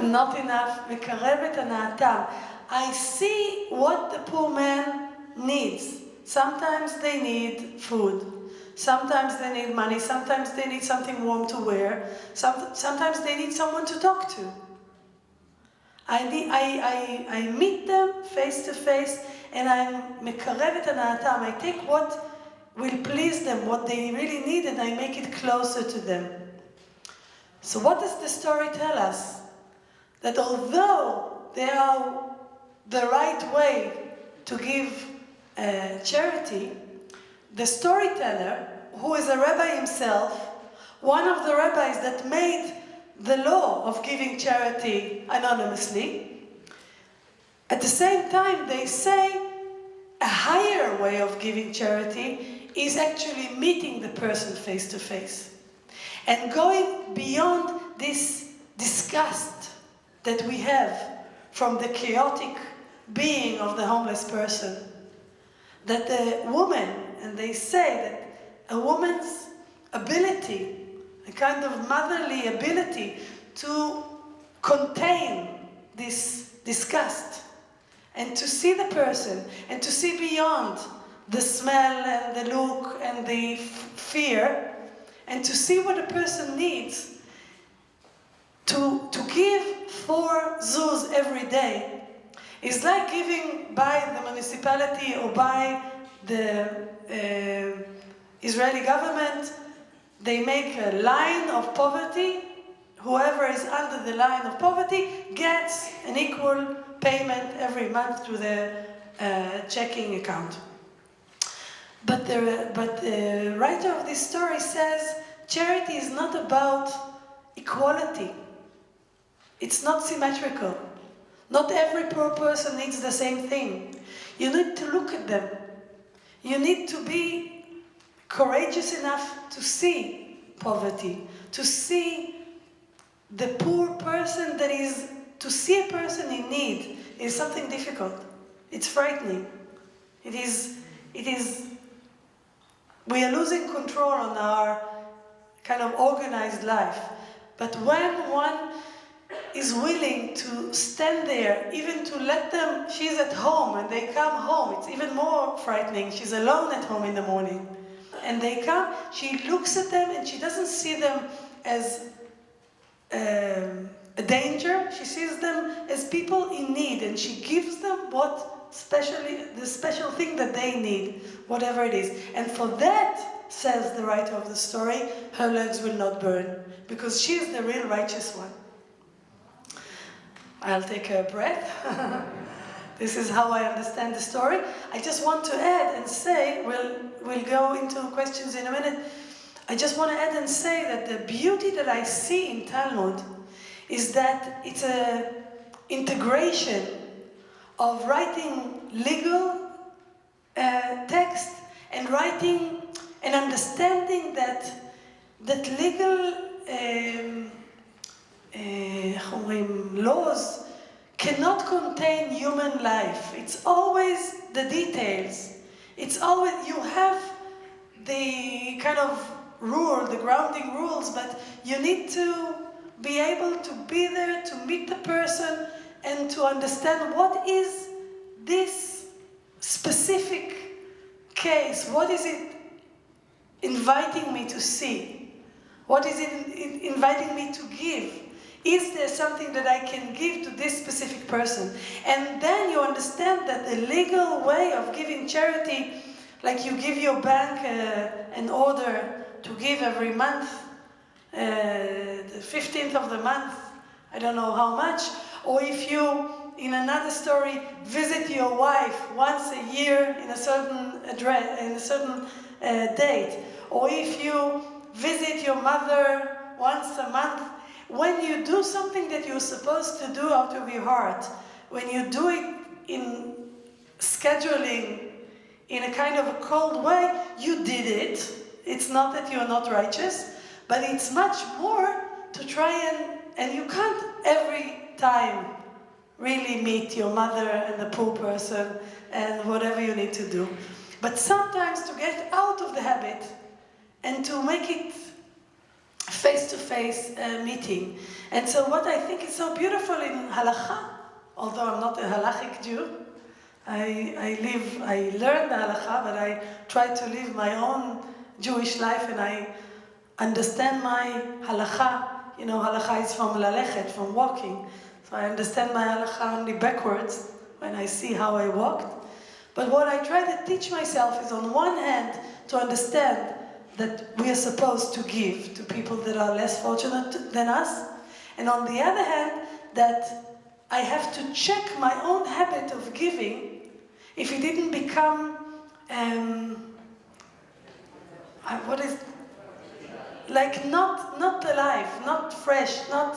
Not enough. מקרבת הנאתם. I see what the poor man needs. Sometimes they need food. Sometimes they need money. Sometimes they need something warm to wear. Sometimes they need someone to talk to. I meet them face to face, and I'm מקרבת הנאתם. I take what will please them, what they really need, and I make it closer to them. So what does the story tell us? That although they are the right way to give charity, the storyteller, who is a rabbi himself, one of the rabbis that made the law of giving charity anonymously, at the same time they say a higher way of giving charity is actually meeting the person face to face and going beyond this disgust that we have from the chaotic being of the homeless person. That the woman, and they say that a woman's ability, a kind of motherly ability to contain this disgust and to see the person and to see beyond the smell and the look and the fear and to see what a person needs, to give 4 zuz every day is like giving by the municipality or by the Israeli government. They make a line of poverty. Whoever is under the line of poverty gets an equal payment every month to the checking account. But the writer of this story says charity is not about equality. It's not symmetrical. Not every poor person needs the same thing. You need to look at them. You need to be courageous enough to see poverty, to see the poor person that is, to see a person in need is something difficult. It's frightening. It is, we are losing control on our kind of organized life. But when one is willing to stand there, even to let them, she's at home and they come home, it's even more frightening. She's alone at home in the morning. And they come, she looks at them and she doesn't see them as a danger. She sees them as people in need, and she gives them the special thing that they need, whatever it is. And for that, says the writer of the story, her legs will not burn, because she is the real righteous one. I'll take a breath. This is how I understand the story. I just want to add and say, we'll go into questions in a minute. I just want to add and say that the beauty that I see in Talmud is that it's an integration of writing legal text and writing and understanding that legal laws cannot contain human life. It's always the details. It's always, you have the kind of rule, the grounding rules, but you need to be able to be there to meet the person and to understand what is this specific case, what is it inviting me to see, what is it inviting me to give. Is there something that I can give to this specific person? And then you understand that the legal way of giving charity, like you give your bank an order to give every month, the 15th of the month, I don't know how much, or if you, in another story, visit your wife once a year in a certain address, in a certain date, or if you visit your mother once a month. When you do something that you're supposed to do out of your heart, when you do it in scheduling, in a kind of a cold way, you did it. It's not that you're not righteous, but it's much more to try and you can't every time really meet your mother and the poor person and whatever you need to do. But sometimes to get out of the habit and to make it face-to-face meeting. And so what I think is so beautiful in halakha, although I'm not a halachic Jew, I learn the halakha, but I try to live my own Jewish life, and I understand my halakha. You know, halakha is from lalechet, from walking. So I understand my halakha only backwards when I see how I walked. But what I try to teach myself is, on one hand, to understand that we are supposed to give to people that are less fortunate than us. And on the other hand, that I have to check my own habit of giving if it didn't become, what is, like not alive, not fresh, not,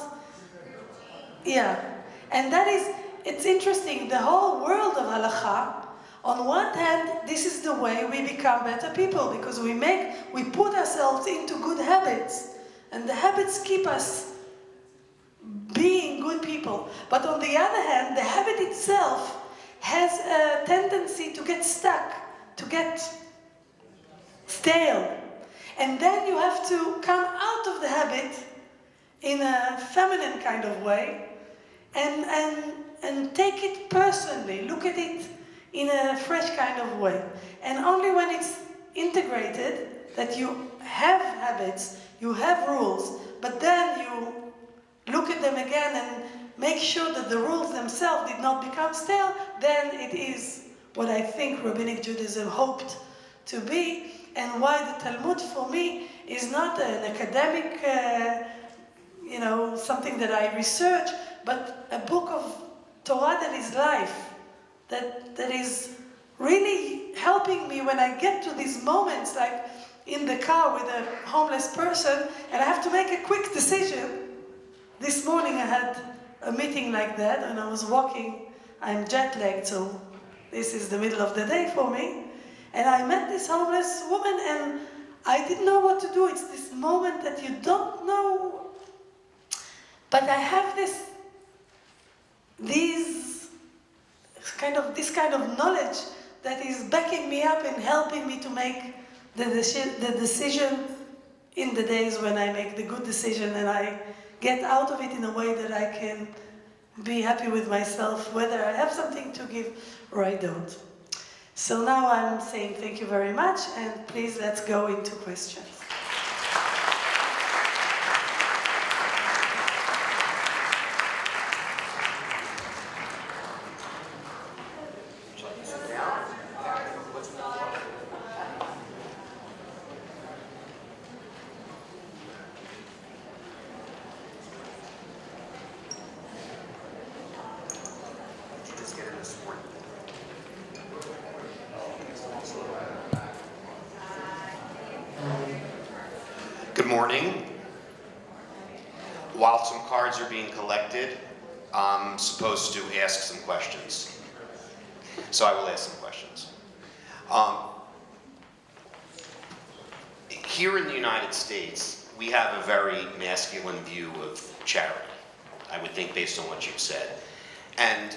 yeah. And that is, it's interesting, the whole world of halakha, on one hand, this is the way we become better people, because we put ourselves into good habits, and the habits keep us being good people. But on the other hand, the habit itself has a tendency to get stuck, to get stale. And then you have to come out of the habit in a feminine kind of way and take it personally, look at it in a fresh kind of way. And only when it's integrated, that you have habits, you have rules, but then you look at them again and make sure that the rules themselves did not become stale, then it is what I think Rabbinic Judaism hoped to be, and why the Talmud for me is not an academic, something that I research, but a book of Torah that is life. That is really helping me when I get to these moments, like in the car with a homeless person, and I have to make a quick decision. This morning I had a meeting like that, and I was walking. I'm jet-lagged, so this is the middle of the day for me. And I met this homeless woman, and I didn't know what to do. It's this moment that you don't know. But I have this kind of knowledge that is backing me up and helping me to make the decision in the days when I make the good decision and I get out of it in a way that I can be happy with myself, whether I have something to give or I don't. So now I'm saying thank you very much, and please let's go into questions. Good morning. While some cards are being collected, I'm supposed to ask some questions. So I will ask some questions. Here in the United States, we have a very masculine view of charity, I would think, based on what you've said. And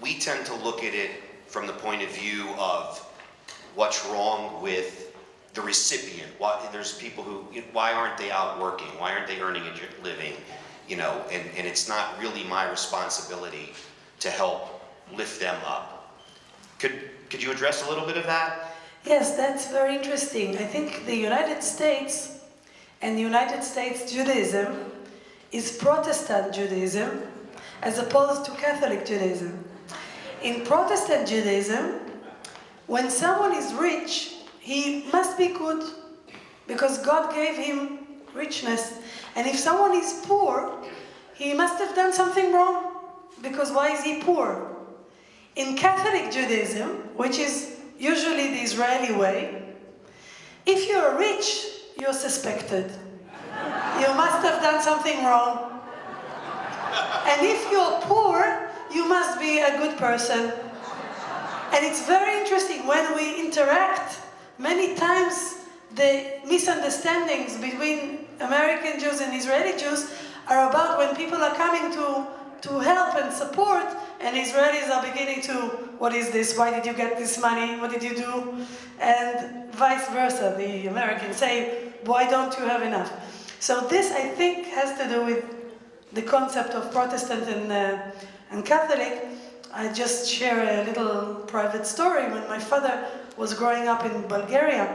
we tend to look at it from the point of view of what's wrong with the recipient. There's people who, why aren't they out working? Why aren't they earning a living? And it's not really my responsibility to help lift them up. Could you address a little bit of that? Yes, that's very interesting. I think the United States and United States Judaism is Protestant Judaism as opposed to Catholic Judaism. In Protestant Judaism, when someone is rich, he must be good because God gave him richness. And if someone is poor, he must have done something wrong because why is he poor? In Catholic Judaism, which is usually the Israeli way, if you're rich, you're suspected. You must have done something wrong. And if you're poor, you must be a good person. And it's very interesting when we interact. Many times the misunderstandings between American Jews and Israeli Jews are about when people are coming to help and support, and Israelis are beginning to, what is this? Why did you get this money? What did you do? And vice versa. The Americans say, why don't you have enough? So this, I think, has to do with the concept of Protestant and Catholic. I just share a little private story. When my father was growing up in Bulgaria,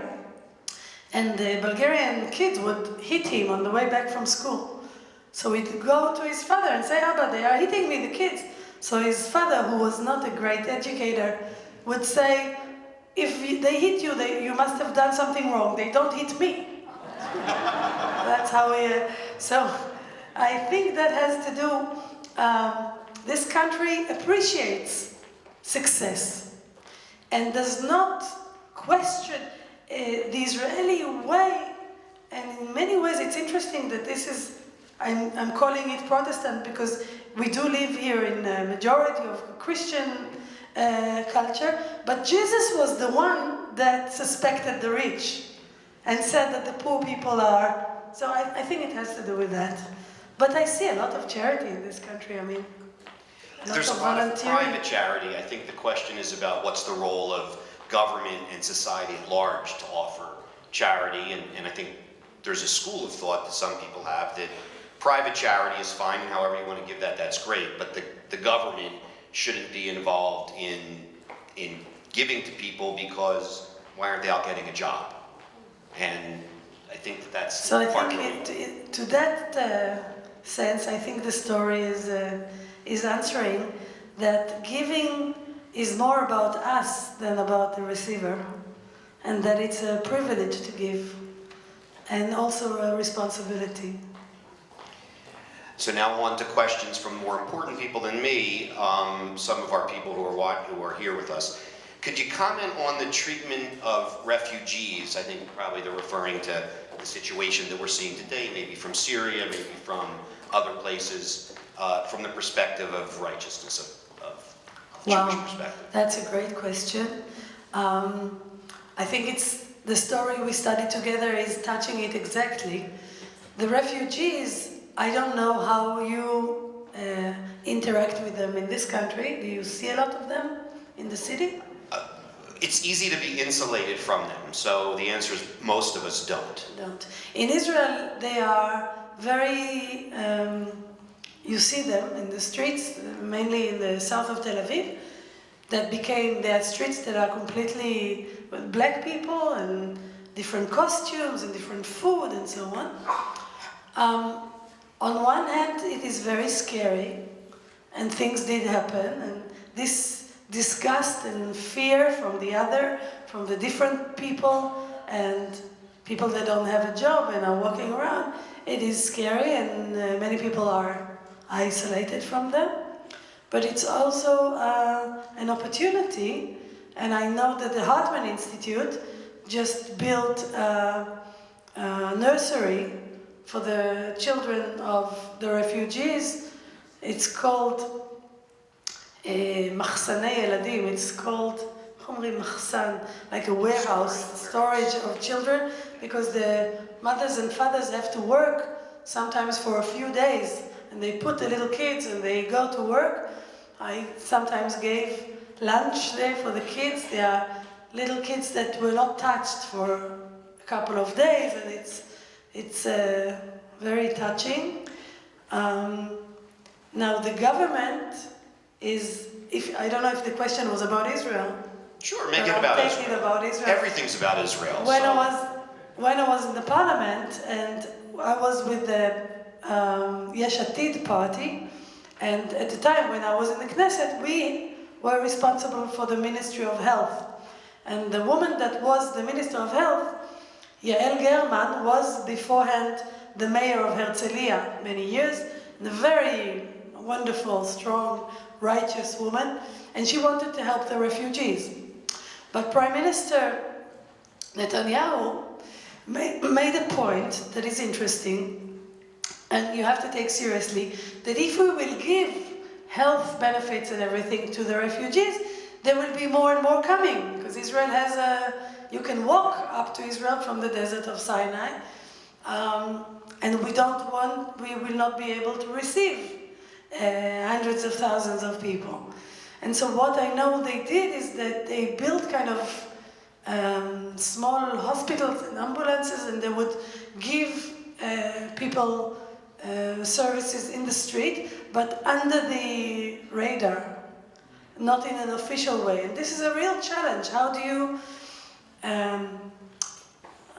and the Bulgarian kids would hit him on the way back from school. So he'd go to his father and say, Abba, they are hitting me, the kids. So his father, who was not a great educator, would say, if they hit you, you must have done something wrong. They don't hit me. That's how so I think that has to do, this country appreciates success and does not question the Israeli way. And in many ways, it's interesting that this is, I'm calling it Protestant because we do live here in a majority of Christian culture, but Jesus was the one that suspected the rich and said that the poor people are, so I think it has to do with that. But I see a lot of charity in this country, I mean. There's a lot of private charity. I think the question is about what's the role of government and society at large to offer charity, and I think there's a school of thought that some people have that private charity is fine, and however you want to give that, that's great, but the government shouldn't be involved in giving to people because why aren't they out getting a job? And I think that's so part I think to that sense, I think the story is answering that giving is more about us than about the receiver, and that it's a privilege to give and also a responsibility. So now on to questions from more important people than me, some of our people who are here with us. Could you comment on the treatment of refugees? I think probably they're referring to the situation that we're seeing today, maybe from Syria, maybe from other places, from the perspective of righteousness, of Jewish perspective. That's a great question. I think it's the story we studied together is touching it exactly. The refugees, I don't know how you interact with them in this country. Do you see a lot of them in the city? It's easy to be insulated from them, so the answer is most of us don't. In Israel, they are very, you see them in the streets, mainly in the south of Tel Aviv, they are streets that are completely with black people and different costumes and different food and so on. On one hand, it is very scary, and things did happen, and this disgust and fear from the different people, and people that don't have a job and are walking around, it is scary, and many people are isolated from them. But it's also an opportunity, and I know that the Hartman Institute just built a nursery for the children of the refugees. It's called מחסני ילדים. It's called, איך אומרים מחסן? Like a warehouse, storage of children, because the mothers and fathers have to work sometimes for a few days, and they put the little kids and they go to work. I sometimes gave lunch there for the kids. They are little kids that were not touched for a couple of days, and it's very touching. Now the government is, I don't know if the question was about Israel. Sure, make it about Israel. Take it about Israel. Everything's about Israel. When so. I was in the parliament, and I was with the Yesh Atid party, and at the time when I was in the Knesset, we were responsible for the Ministry of Health. And the woman that was the Minister of Health, Yael German, was beforehand the mayor of Herzliya many years, and a very wonderful, strong, righteous woman, and she wanted to help the refugees. But Prime Minister Netanyahu made a point that is interesting, and you have to take seriously, that if we will give health benefits and everything to the refugees, there will be more and more coming, because Israel has you can walk up to Israel from the desert of Sinai, and we will not be able to receive hundreds of thousands of people. And so what I know they did is that they built kind of small hospitals and ambulances, and they would give people services in the street, but under the radar, not in an official way. And this is a real challenge. How do you...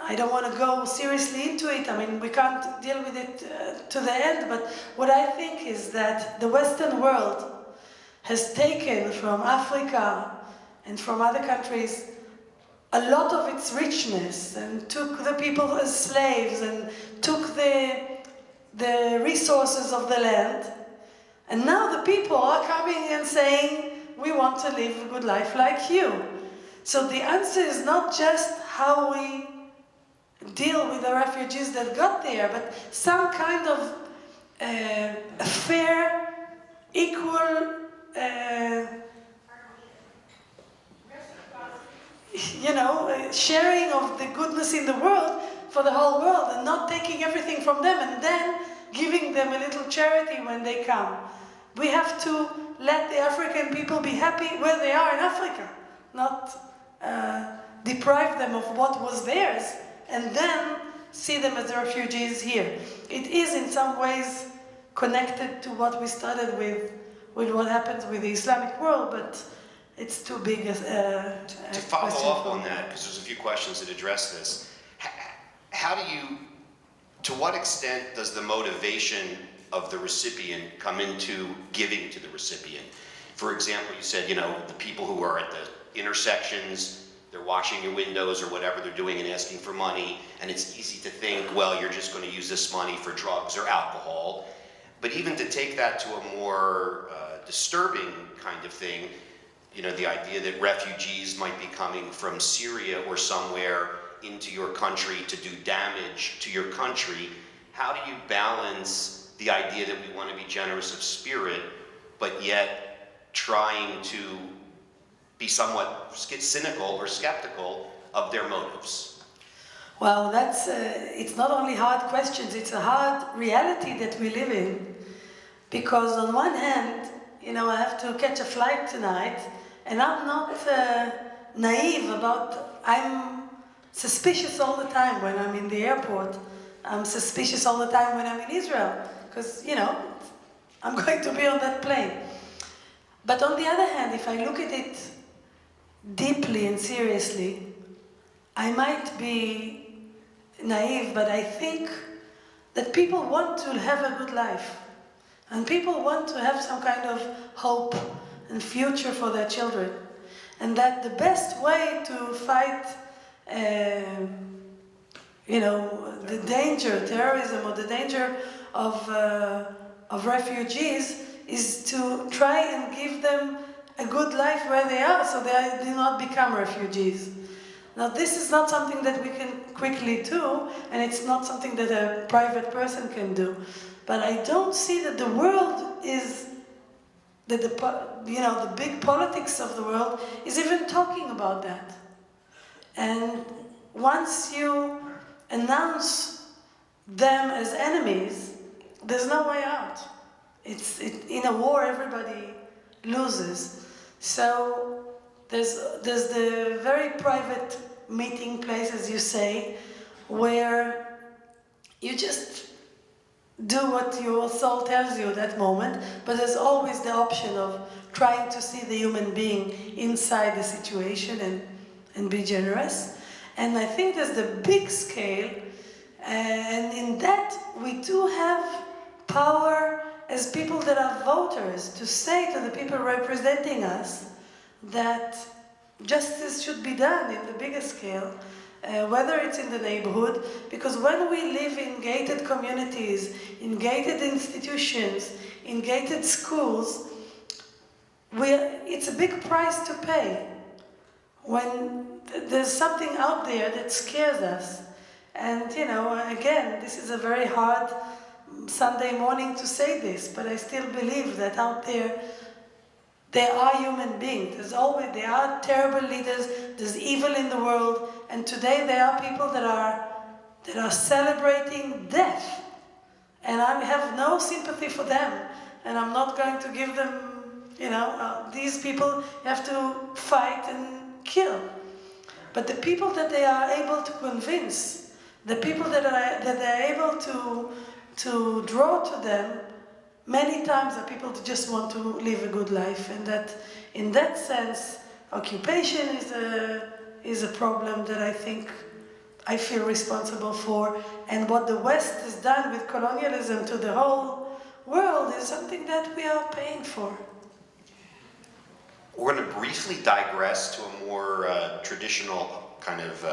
I don't want to go seriously into it. I mean, we can't deal with it to the end, but what I think is that the Western world has taken from Africa and from other countries a lot of its richness, and took the people as slaves, and took the resources of the land. And now the people are coming and saying, we want to live a good life like you. So the answer is not just how we deal with the refugees that got there, but some kind of a fair, equal, sharing of the goodness in the world for the whole world, and not taking everything from them and then giving them a little charity when they come. We have to let the African people be happy where they are in Africa, not deprive them of what was theirs and then see them as refugees here. It is in some ways connected to what we started with what happens with the Islamic world, but it's too big a To follow up on that, because there's a few questions that address this, to what extent does the motivation of the recipient come into giving to the recipient? For example, you said, the people who are at the intersections, they're washing your windows or whatever they're doing and asking for money, and it's easy to think, well, you're just going to use this money for drugs or alcohol. But even to take that to a more disturbing kind of thing, the idea that refugees might be coming from Syria or somewhere into your country to do damage to your country, how do you balance the idea that we want to be generous of spirit, but yet trying to be somewhat cynical or skeptical of their motives? Well, it's not only hard questions, it's a hard reality that we live in. Because on one hand, I have to catch a flight tonight, and I'm not naive I'm suspicious all the time when I'm in the airport I'm suspicious all the time when I'm in Israel, because, you know, I'm going to be on that plane. But on the other hand, if I look at it deeply and seriously, I might be naive, but I think that people want to have a good life. And people want to have some kind of hope and future for their children. And that the best way to fight, you know, the danger, terrorism, or the danger of refugees is to try and give them a good life where they are, so they do not become refugees. Now, this is not something that we can quickly do, and it's not something that a private person can do. But I don't see that the world is, that the big politics of the world is even talking about that. And once you announce them as enemies, there's no way out. In a war, everybody loses. So there's the very private meeting place, as you say, where you just do what your soul tells you at that moment, but there's always the option of trying to see the human being inside the situation and be generous. And I think there's the big scale, and in that we do have power as people that are voters to say to the people representing us that justice should be done in the bigger scale, whether it's in the neighborhood, because when we live in gated communities, in gated institutions, in gated schools, it's a big price to pay when there's something out there that scares us. And, you know, again, this is a very hard Sunday morning to say this, but I still believe that out there are human beings. There are terrible leaders, there's evil in the world, and today there are people that are celebrating death. And I have no sympathy for them, and I'm not going to give them, these people have to fight and kill. But the people that they are able to convince, the people that they're able to draw to them, many times are people that just want to live a good life, and that, in that sense, occupation is a problem that I feel responsible for, and what the West has done with colonialism to the whole world is something that we are paying for. We're going to briefly digress to a more traditional kind of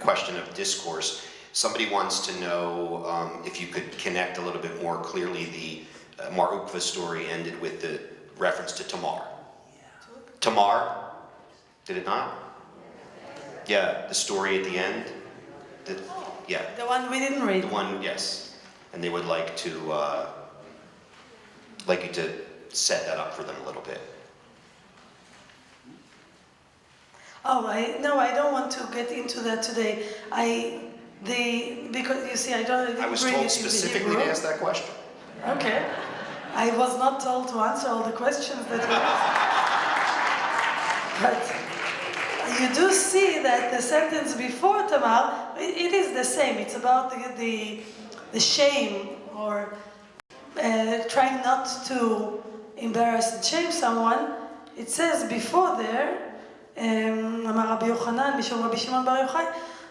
question of discourse. Somebody wants to know if you could connect a little bit more clearly. The Mar Ukva story ended with the reference to Tamar. Tamar, did it not? Yeah, the story at the end. Yeah. The one we didn't read. The one, yes. And they would like you to set that up for them a little bit. Oh, I don't want to get into that today. Because you see, I was told specifically to ask that question. Okay. I was not told to answer all the questions that were asked. But you do see that the sentence before Tamar, it is the same. It's about the shame, or trying not to embarrass and shame someone. It says before there, אמר רבי יוחנן, משום רבי שמעון בר יוחאי,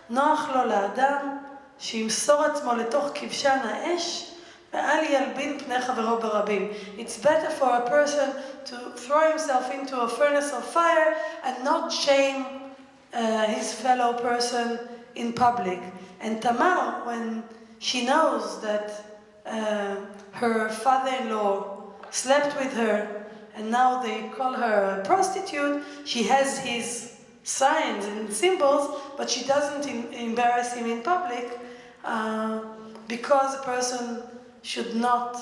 נוח לו לאדם שימסור עצמו לתוך כבשן האש ואל ילבין פני חברו ברבים. It's better for a person to throw himself into a furnace of fire and not shame his fellow person in public. And Tamar, when she knows that her father-in-law slept with her, and now they call her a prostitute, she has his signs and symbols, but she doesn't embarrass him in public because a person should not.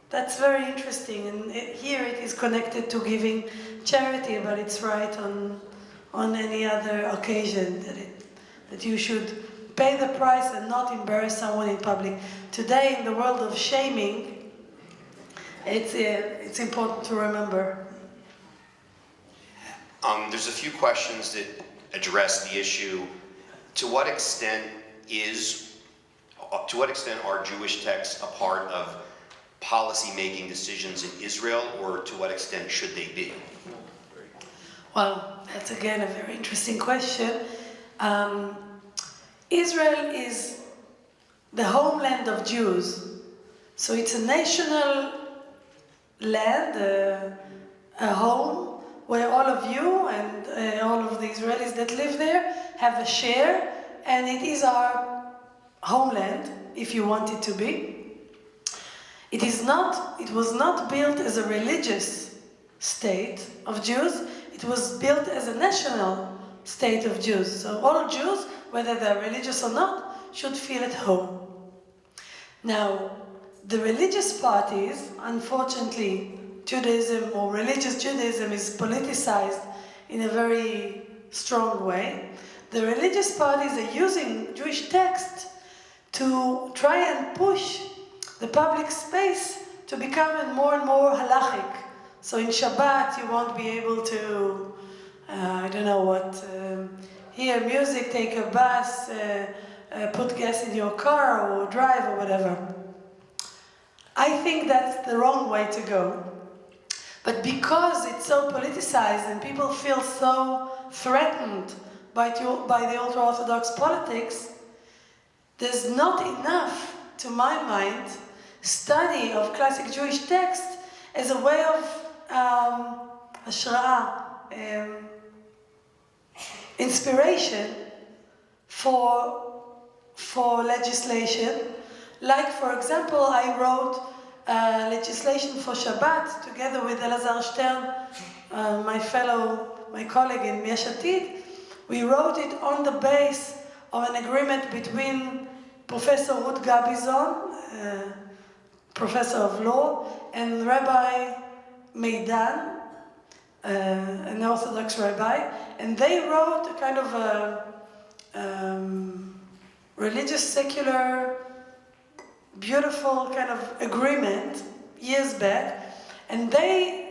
That's very interesting, and here it is connected to giving charity, but it's right on any other occasion that you should pay the price and not embarrass someone in public. Today, in the world of shaming, it's important to remember. There's a few questions that address the issue. To what extent is to what extent are Jewish texts a part of policy-making decisions in Israel, or to what extent should they be? Well, that's again a very interesting question. Israel is the homeland of Jews. So it's a national land, a home, where all of you and all of the Israelis that live there have a share, and it is our homeland, if you want it to be. It was not built as a religious state of Jews, it was built as a national state of Jews. So all Jews, whether they're religious or not, should feel at home. Now, the religious parties, unfortunately, Judaism or religious Judaism is politicized in a very strong way. The religious parties are using Jewish texts to try and push the public space to become more and more halachic. So in Shabbat you won't be able to, hear music, take a bus, put gas in your car or drive or whatever. I think that's the wrong way to go. But because it's so politicized and people feel so threatened by the ultra-Orthodox politics, there's not enough, to my mind, study of classic Jewish text as a way of hashra'a, inspiration for legislation. Like, for example, I wrote legislation for Shabbat together with Elazar Stern, my colleague in Yesh Atid. We wrote it on the base of an agreement between Professor Ruth Calderon, professor of law, and Rabbi Meidan, an Orthodox rabbi, and they wrote a kind of a religious, secular, beautiful kind of agreement years back, and they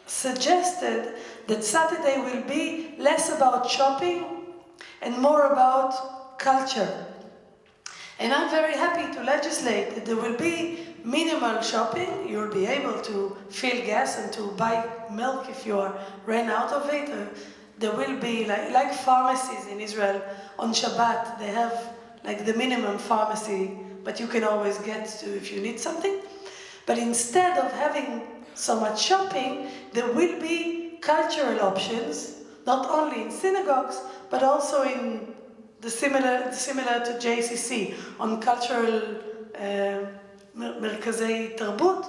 suggested that Saturday will be less about shopping and more about culture. And I'm very happy to legislate that there will be minimal shopping. You'll be able to fill gas and to buy milk if you ran out of it. There will be, like pharmacies in Israel, on Shabbat, they have like the minimum pharmacy, but you can always get to if you need something. But instead of having so much shopping, there will be cultural options, not only in synagogues, but also in the similar to JCC, on cultural merkazei tarbut,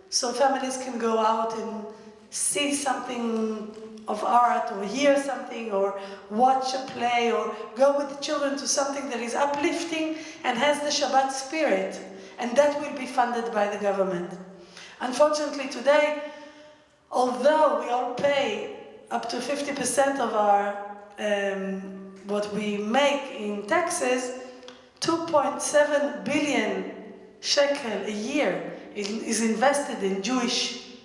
so families can go out and see something of art, or hear something, or watch a play, or go with the children to something that is uplifting and has the Shabbat spirit, and that will be funded by the government. Unfortunately today, although we all pay up to 50% of our what we make in taxes, 2.7 billion shekel a year is invested in Jewish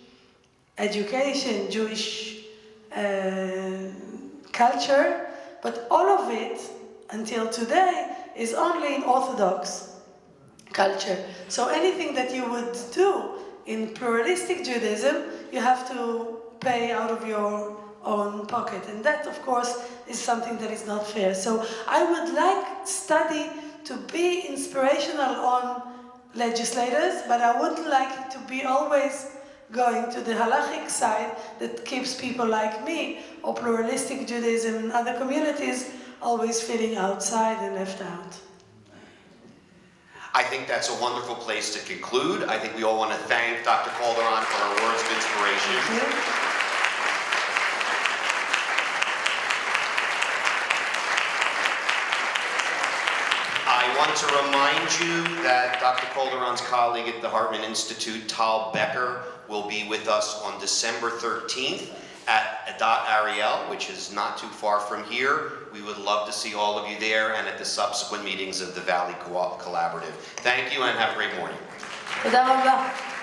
education, Jewish culture, but all of it, until today, is only in Orthodox culture. So anything that you would do in pluralistic Judaism, you have to pay out of your own pocket. And that, of course, is something that is not fair. So I would like study to be inspirational on legislators, but I wouldn't like it to be always going to the halachic side that keeps people like me, or pluralistic Judaism and other communities, always feeling outside and left out. I think that's a wonderful place to conclude. I think we all want to thank Dr. Calderon for her words of inspiration. Thank you. I want to remind you that Dr. Calderon's colleague at the Hartman Institute, Tal Becker, will be with us on December 13th at Adat Ariel, which is not too far from here. We would love to see all of you there, and at the subsequent meetings of the Valley Collaborative. Thank you and have a great morning. תודה רבה.